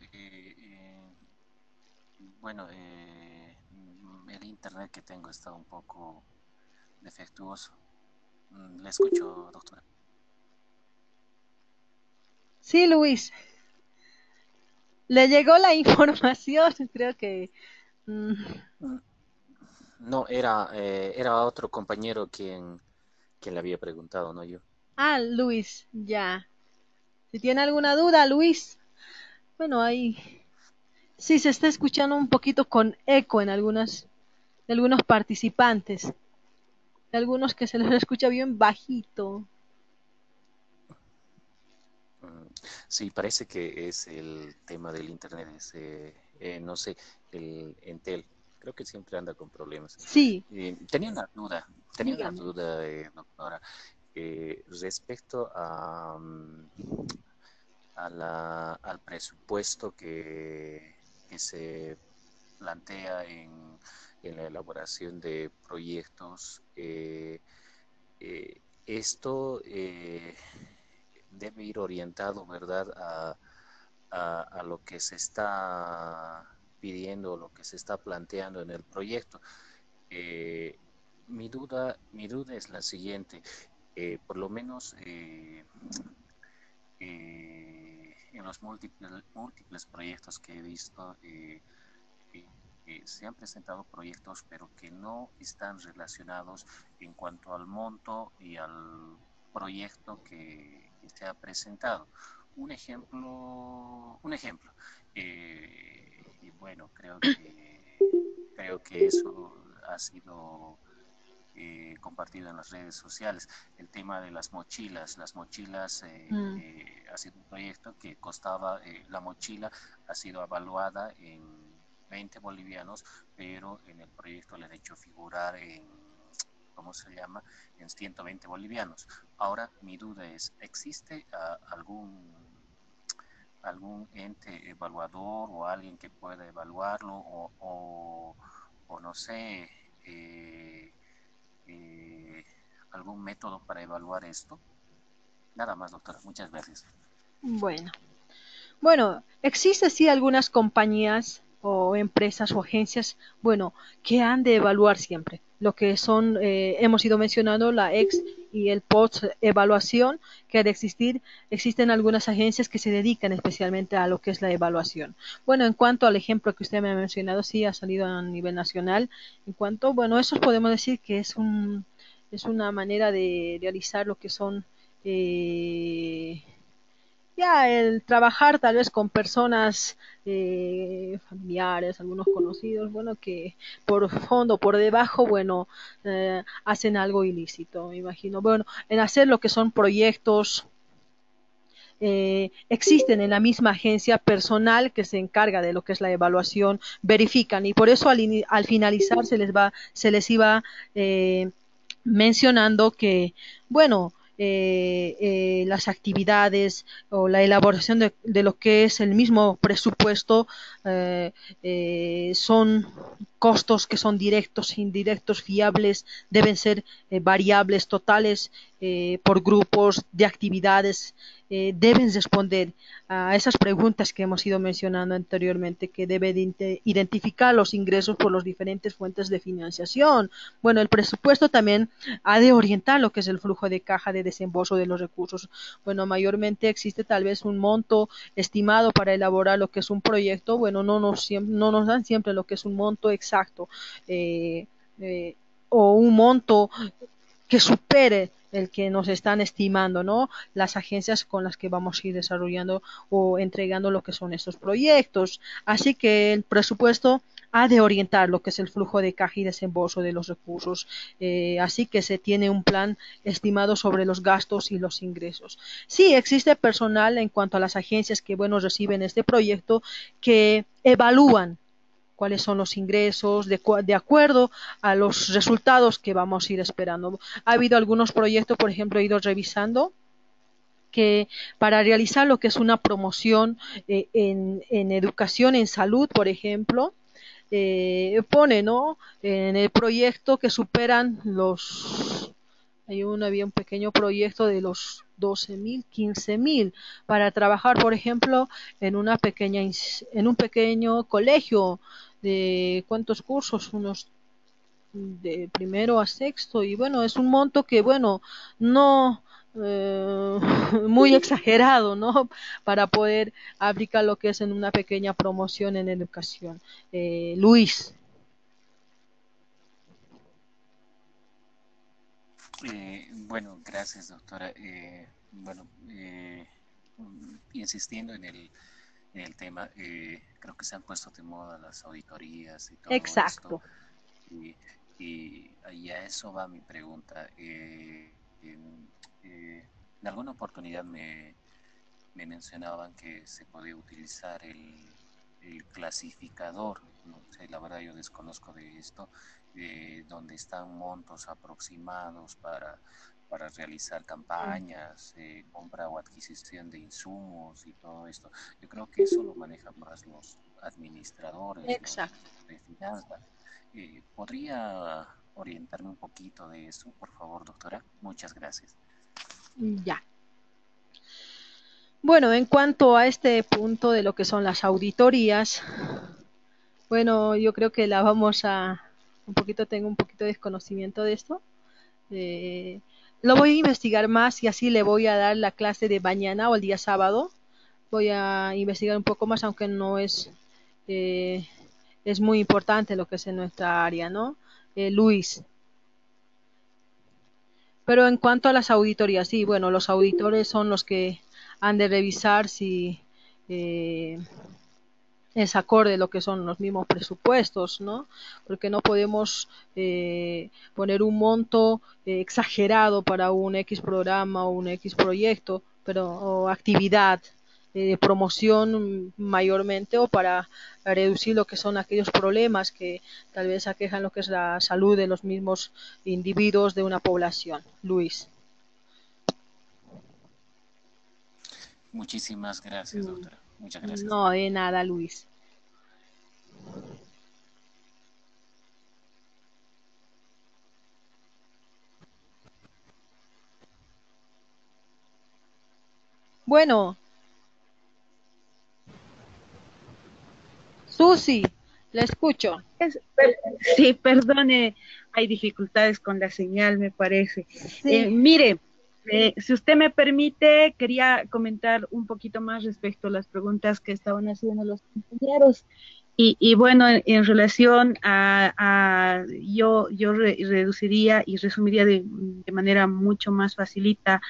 Speaker 5: Bueno, el internet que tengo está un poco defectuoso. Le escucho, doctora.
Speaker 1: Sí, Luis. Le llegó la información, creo que... mm,
Speaker 5: No, era otro compañero quien le había preguntado, no yo.
Speaker 1: Luis, ya. Si tiene alguna duda, Luis. Bueno, ahí sí se está escuchando un poquito con eco de algunos participantes. De algunos que se les escucha bien bajito.
Speaker 5: Sí, parece que es el tema del internet, no sé, el Entel. Creo que siempre anda con problemas.
Speaker 1: Sí,
Speaker 5: Tenía una
Speaker 1: dígame.
Speaker 5: duda, doctora, respecto al presupuesto que se plantea en la elaboración de proyectos. Esto debe ir orientado, ¿verdad?, a lo que se está pidiendo, lo que se está planteando en el proyecto. Eh, mi duda es la siguiente. Por lo menos en los múltiples proyectos que he visto, eh, se han presentado proyectos, pero que no están relacionados en cuanto al monto y al proyecto que se ha presentado. Un ejemplo. Y bueno, creo que eso ha sido compartido en las redes sociales. El tema de las mochilas. Las mochilas
Speaker 1: Mm,
Speaker 5: ha sido un proyecto que costaba, la mochila ha sido evaluada en 20 bolivianos, pero en el proyecto le han hecho figurar en, ¿cómo se llama?, en 120 bolivianos. Ahora, mi duda es, ¿existe algún ente evaluador o alguien que pueda evaluarlo o no sé, eh, eh, algún método para evaluar esto? Nada más, doctora. Muchas gracias.
Speaker 1: bueno. Bueno, existe sí algunas compañías o empresas o agencias, bueno, que han de evaluar siempre lo que son, hemos ido mencionando la ex y el post evaluación que ha de existir. Existen algunas agencias que se dedican especialmente a lo que es la evaluación. Bueno, en cuanto al ejemplo que usted me ha mencionado, sí ha salido a nivel nacional. En cuanto, bueno, eso podemos decir que es una manera de realizar lo que son eh, ya el trabajar tal vez con personas familiares, algunos conocidos, bueno, que por fondo, por debajo, bueno, hacen algo ilícito, me imagino. Bueno, en hacer lo que son proyectos, existen en la misma agencia personal que se encarga de lo que es la evaluación, verifican y por eso al finalizar se les iba mencionando que, bueno, las actividades o la elaboración de lo que es el mismo presupuesto eh, son costos que son directos, indirectos, fiables, deben ser variables totales por grupos de actividades, deben responder a esas preguntas que hemos ido mencionando anteriormente, que debe de identificar los ingresos por las diferentes fuentes de financiación. Bueno, el presupuesto también ha de orientar lo que es el flujo de caja de desembolso de los recursos. Bueno, mayormente existe tal vez un monto estimado para elaborar lo que es un proyecto. Bueno, no nos dan siempre lo que es un monto exacto eh, eh, o un monto que supere el que nos están estimando, ¿no? Las agencias con las que vamos a ir desarrollando o entregando lo que son estos proyectos. Así que el presupuesto ha de orientar lo que es el flujo de caja y desembolso de los recursos, así que se tiene un plan estimado sobre los gastos y los ingresos. Sí, existe personal en cuanto a las agencias que, bueno, reciben este proyecto, que evalúan cuáles son los ingresos de acuerdo a los resultados que vamos a ir esperando. Ha habido algunos proyectos, por ejemplo, he ido revisando que para realizar lo que es una promoción en educación, en salud, por ejemplo, pone, ¿no? En el proyecto que superan había un pequeño proyecto de los 12.000, 15.000 para trabajar, por ejemplo, en un pequeño colegio de ¿cuántos cursos? Unos de primero a sexto, y bueno, es un monto que, bueno, no muy exagerado, ¿no? Para poder aplicar lo que es en una pequeña promoción en educación. Luis.
Speaker 5: Bueno, gracias, doctora. Bueno, insistiendo en el tema, creo que se han puesto de moda las auditorías y todo esto.
Speaker 1: Exacto.
Speaker 5: Y, y a eso va mi pregunta. En alguna oportunidad me mencionaban que se podía utilizar el clasificador, no sé, la verdad yo desconozco de esto, donde están montos aproximados para realizar campañas, compra o adquisición de insumos y todo esto. Yo creo que eso lo manejan más los administradores, los
Speaker 1: Exacto.
Speaker 5: de finanzas. ¿Podría orientarme un poquito de eso, por favor, doctora? Muchas gracias.
Speaker 1: Ya. Bueno, en cuanto a este punto de lo que son las auditorías, bueno, yo creo que tengo un poquito de desconocimiento de esto. Eh, lo voy a investigar más y así le voy a dar la clase de mañana o el día sábado. Voy a investigar un poco más, aunque no eh, es muy importante lo que es en nuestra área, ¿no? Luis. Pero en cuanto a las auditorías, sí, bueno, los auditores son los que han de revisar si eh, es acorde lo que son los mismos presupuestos, ¿no? Porque no podemos poner un monto exagerado para un X programa o un X proyecto, o actividad de promoción mayormente, o para reducir lo que son aquellos problemas que tal vez aquejan lo que es la salud de los mismos individuos de una población. Luis.
Speaker 5: Muchísimas gracias, doctora. Muchas gracias.
Speaker 1: No, de nada, Luis. Bueno, Susi, la escucho.
Speaker 6: Sí, perdone, hay dificultades con la señal, me parece.
Speaker 1: Sí.
Speaker 6: Mire, si usted me permite, quería comentar un poquito más respecto a las preguntas que estaban haciendo los compañeros. Y bueno, en relación yo reduciría y resumiría de manera mucho más facilita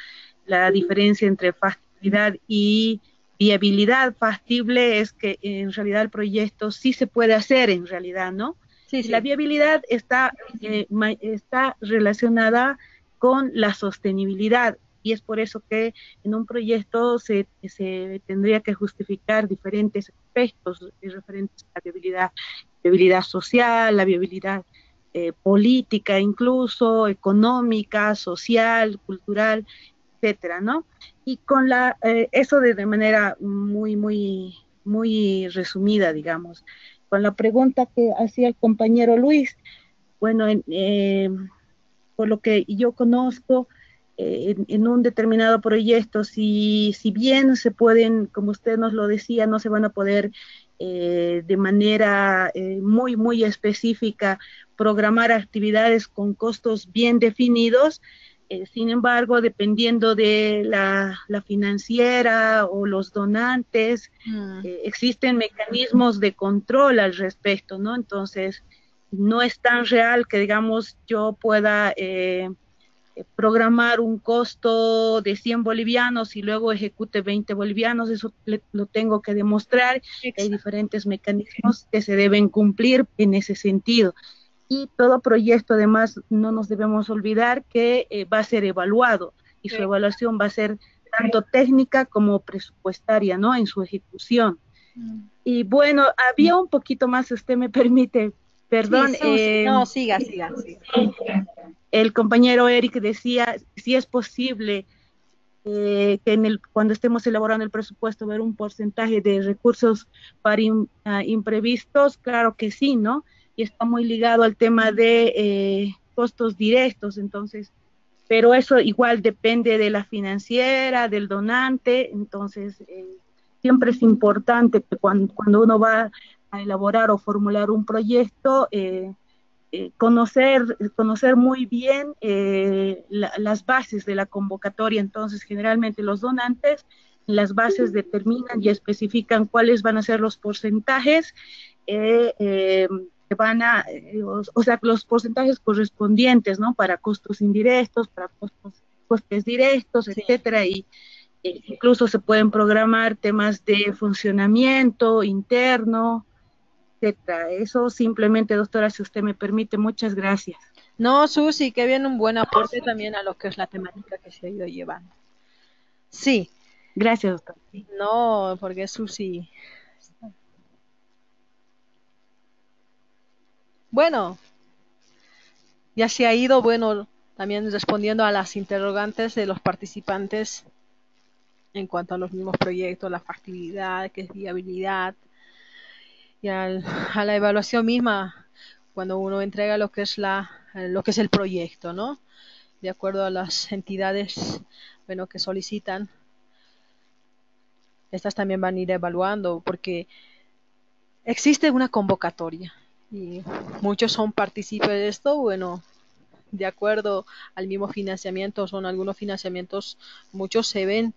Speaker 6: la diferencia entre factibilidad y viabilidad. Factible es que en realidad el proyecto sí se puede hacer en realidad, ¿no?
Speaker 1: Sí,
Speaker 6: Y la
Speaker 1: sí.
Speaker 6: viabilidad está relacionada con la sostenibilidad, y es por eso que en un proyecto se tendría que justificar diferentes aspectos referentes a la viabilidad social, la viabilidad política, incluso económica, social, cultural, etcétera, ¿no? Y con eso de manera muy resumida, digamos. Con la pregunta que hacía el compañero Luis, bueno, por lo que yo conozco, en un determinado proyecto, si bien se pueden, como usted nos lo decía, no se van a poder de manera muy específica programar actividades con costos bien definidos. Sin embargo, dependiendo de la financiera o los donantes, existen mecanismos de control al respecto, ¿no? Entonces, no es tan real que, digamos, yo pueda programar un costo de 100 bolivianos y luego ejecute 20 bolivianos, eso lo tengo que demostrar. Hay diferentes mecanismos que se deben cumplir en ese sentido. Y todo proyecto, además, no nos debemos olvidar que va a ser evaluado y su evaluación va a ser tanto técnica como presupuestaria, ¿no? En su ejecución. Y bueno, había un poquito más, si usted me permite, perdón.
Speaker 1: Sí, no, siga.
Speaker 6: El compañero Eric decía si es posible que cuando estemos elaborando el presupuesto ver un porcentaje de recursos para imprevistos. Claro que sí, ¿no? Y está muy ligado al tema de costos directos, entonces, pero eso igual depende de la financiera, del donante, entonces siempre es importante que cuando uno va a elaborar o formular un proyecto, conocer muy bien las bases de la convocatoria. Entonces, generalmente los donantes, las bases determinan y especifican cuáles van a ser los porcentajes que van a, o sea, los porcentajes correspondientes, ¿no? Para costos indirectos, para costes directos, etcétera, y incluso se pueden programar temas de funcionamiento interno, etcétera. Eso simplemente, doctora, si usted me permite, muchas gracias.
Speaker 1: No, Susi, que viene un buen aporte también a lo que es la temática que se ha ido llevando. Sí.
Speaker 6: Gracias, doctora.
Speaker 1: No, porque Susi. Bueno, ya se ha ido, bueno, también respondiendo a las interrogantes de los participantes en cuanto a los mismos proyectos, la factibilidad, qué es viabilidad, y a la evaluación misma cuando uno entrega lo que es el proyecto, ¿no? De acuerdo a las entidades, bueno, que solicitan, estas también van a ir evaluando porque existe una convocatoria y muchos son partícipes de esto, bueno, de acuerdo al mismo financiamiento, son algunos financiamientos, muchos se ven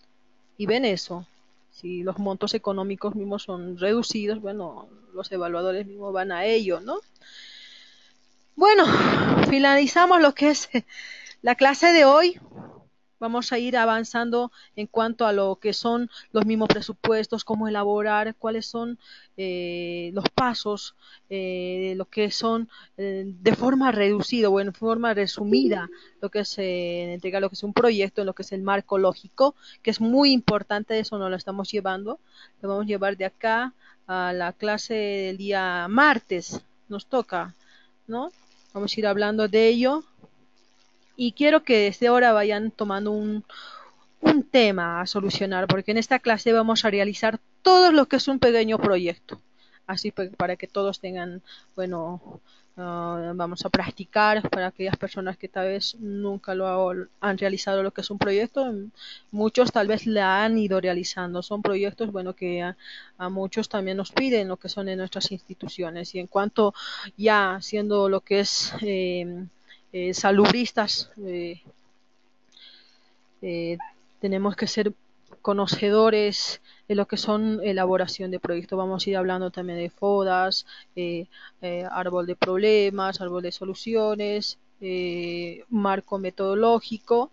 Speaker 1: y ven eso. Si los montos económicos mismos son reducidos, bueno, los evaluadores mismos van a ello, ¿no? Bueno, finalizamos lo que es la clase de hoy. Vamos a ir avanzando en cuanto a lo que son los mismos presupuestos, cómo elaborar, cuáles son los pasos, lo que son de forma reducida o en forma resumida, lo que es entregar lo que es un proyecto, lo que es el marco lógico, que es muy importante, eso nos lo estamos llevando. Lo vamos a llevar de acá a la clase del día martes, nos toca, ¿no? Vamos a ir hablando de ello. Y quiero que desde ahora vayan tomando un tema a solucionar, porque en esta clase vamos a realizar todo lo que es un pequeño proyecto. Así para que todos tengan, bueno, vamos a practicar para aquellas personas que tal vez nunca han realizado lo que es un proyecto. Muchos tal vez la han ido realizando. Son proyectos, bueno, que a muchos también nos piden lo que son en nuestras instituciones. Y en cuanto ya siendo lo que es salubristas, tenemos que ser conocedores de lo que son elaboración de proyectos. Vamos a ir hablando también de FODAS, árbol de problemas, árbol de soluciones, marco metodológico,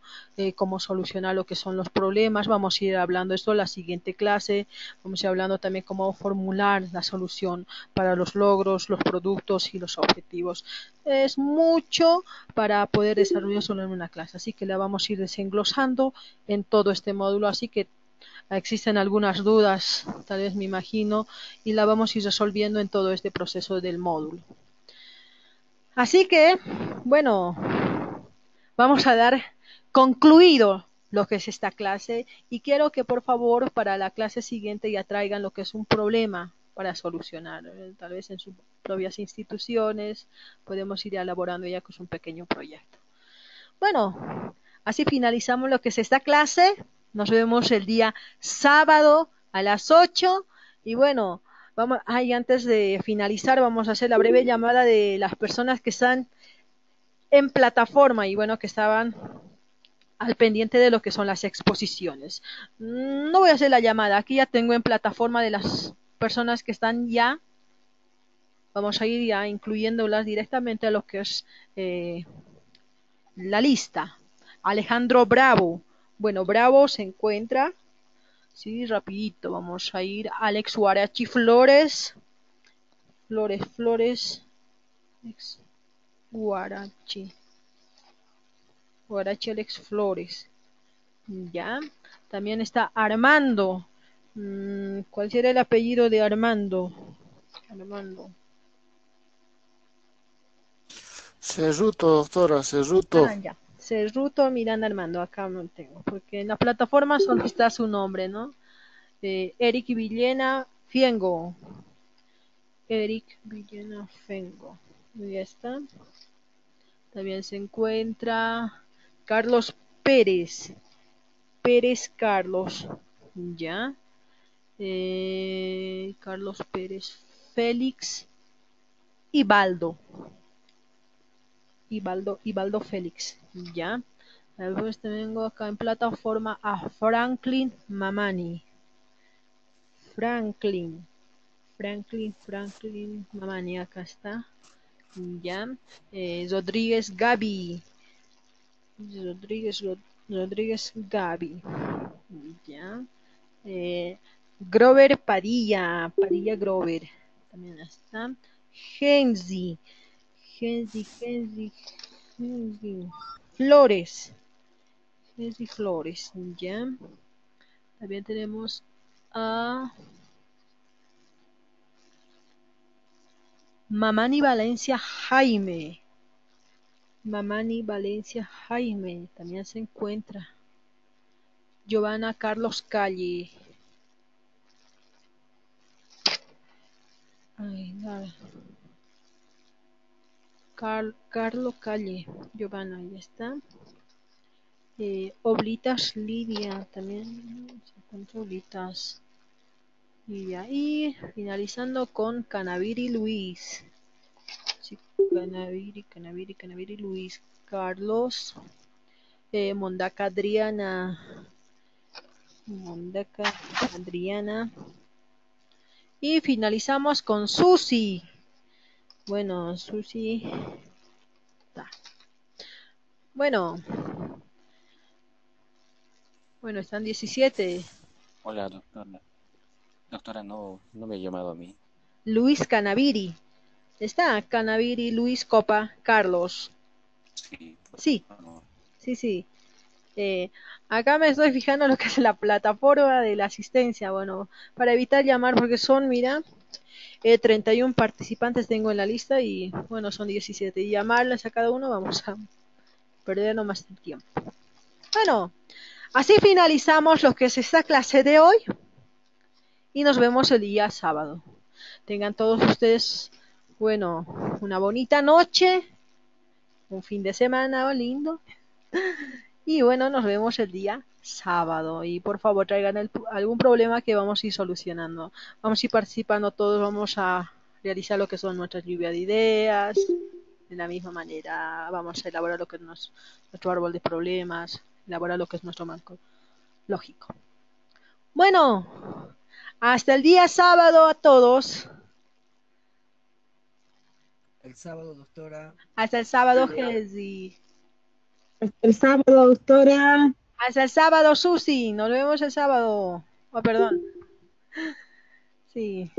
Speaker 1: cómo solucionar lo que son los problemas. Vamos a ir hablando esto en la siguiente clase. Vamos a ir hablando también cómo formular la solución para los logros, los productos y los objetivos. Es mucho para poder desarrollar solo en una clase, así que la vamos a ir desenglosando en todo este módulo, así que existen algunas dudas, tal vez me imagino, y la vamos a ir resolviendo en todo este proceso del módulo. Así que, bueno, vamos a dar concluido lo que es esta clase y quiero que por favor para la clase siguiente ya traigan lo que es un problema para solucionar, tal vez en sus propias instituciones, podemos ir elaborando ya que es un pequeño proyecto. Bueno, así finalizamos lo que es esta clase. Nos vemos el día sábado a las 8 y bueno, antes de finalizar vamos a hacer la breve llamada de las personas que están en plataforma y bueno, que estaban al pendiente de lo que son las exposiciones. No voy a hacer la llamada, aquí ya tengo en plataforma de las personas que están ya. Vamos a ir ya incluyéndolas directamente a lo que es la lista. Alejandro Bravo. Bueno, Bravo se encuentra. Sí, rapidito, vamos a ir. Alex Guarachi Flores. Flores. Alex Guarachi. Guarachi Alex Flores. Ya. También está Armando. ¿Cuál será el apellido de Armando? Armando.
Speaker 7: Cerruto, doctora, Cerruto.
Speaker 1: Ya. Cerruto Miranda Armando. Acá no tengo. Porque en la plataforma solo está su nombre, ¿no? Eric Villena Fiengo. Eric Villena Fiengo. Ya está. También se encuentra Carlos Pérez. Pérez Carlos. Ya. Carlos Pérez. Félix Ibaldo. Ibaldo Félix. Ya. Después tengo acá en plataforma a Franklin Mamani. Franklin Mamani, acá está. Ya. Rodríguez Gaby. Rodríguez Gaby. Ya. Grover Padilla Grover. También está. Genzi. Flores. Genzi Flores. Ya. También tenemos a Mamani Valencia Jaime. Mamani Valencia Jaime. También se encuentra. Giovanna Carlos Calle. Ay, nada. Carlos Calle. Giovanna, ahí está. Oblitas Lidia. También se encuentra Oblitas. Y ahí, finalizando con Canaviri Luis. Sí, Canaviri Luis. Carlos. Mondaca Adriana. Y finalizamos con Susi. Bueno, Susi. Bueno, están 17.
Speaker 5: Hola, doctora. Doctora, no me ha llamado a mí.
Speaker 1: Luis Canaviri. Está Canaviri, Luis Copa, Carlos.
Speaker 5: Sí.
Speaker 1: Sí. Sí. Acá me estoy fijando lo que es la plataforma de la asistencia. Bueno, para evitar llamar, porque son, mira, 31 participantes tengo en la lista y, bueno, son 17. Y llamarles a cada uno vamos a perder no más el tiempo. Bueno, así finalizamos lo que es esta clase de hoy y nos vemos el día sábado. Tengan todos ustedes, bueno, una bonita noche, un fin de semana lindo. Y bueno, nos vemos el día sábado. Y por favor traigan algún problema que vamos a ir solucionando. Vamos a ir participando todos, vamos a realizar lo que son nuestras lluvia de ideas. De la misma manera vamos a elaborar lo que es nuestro árbol de problemas, elaborar lo que es nuestro marco lógico. Bueno, hasta el día sábado a todos.
Speaker 3: El sábado, doctora.
Speaker 1: Hasta el sábado, Jessy.
Speaker 6: Hasta el sábado, doctora.
Speaker 1: Hasta el sábado, Susi. Nos vemos el sábado. Oh, perdón. Sí.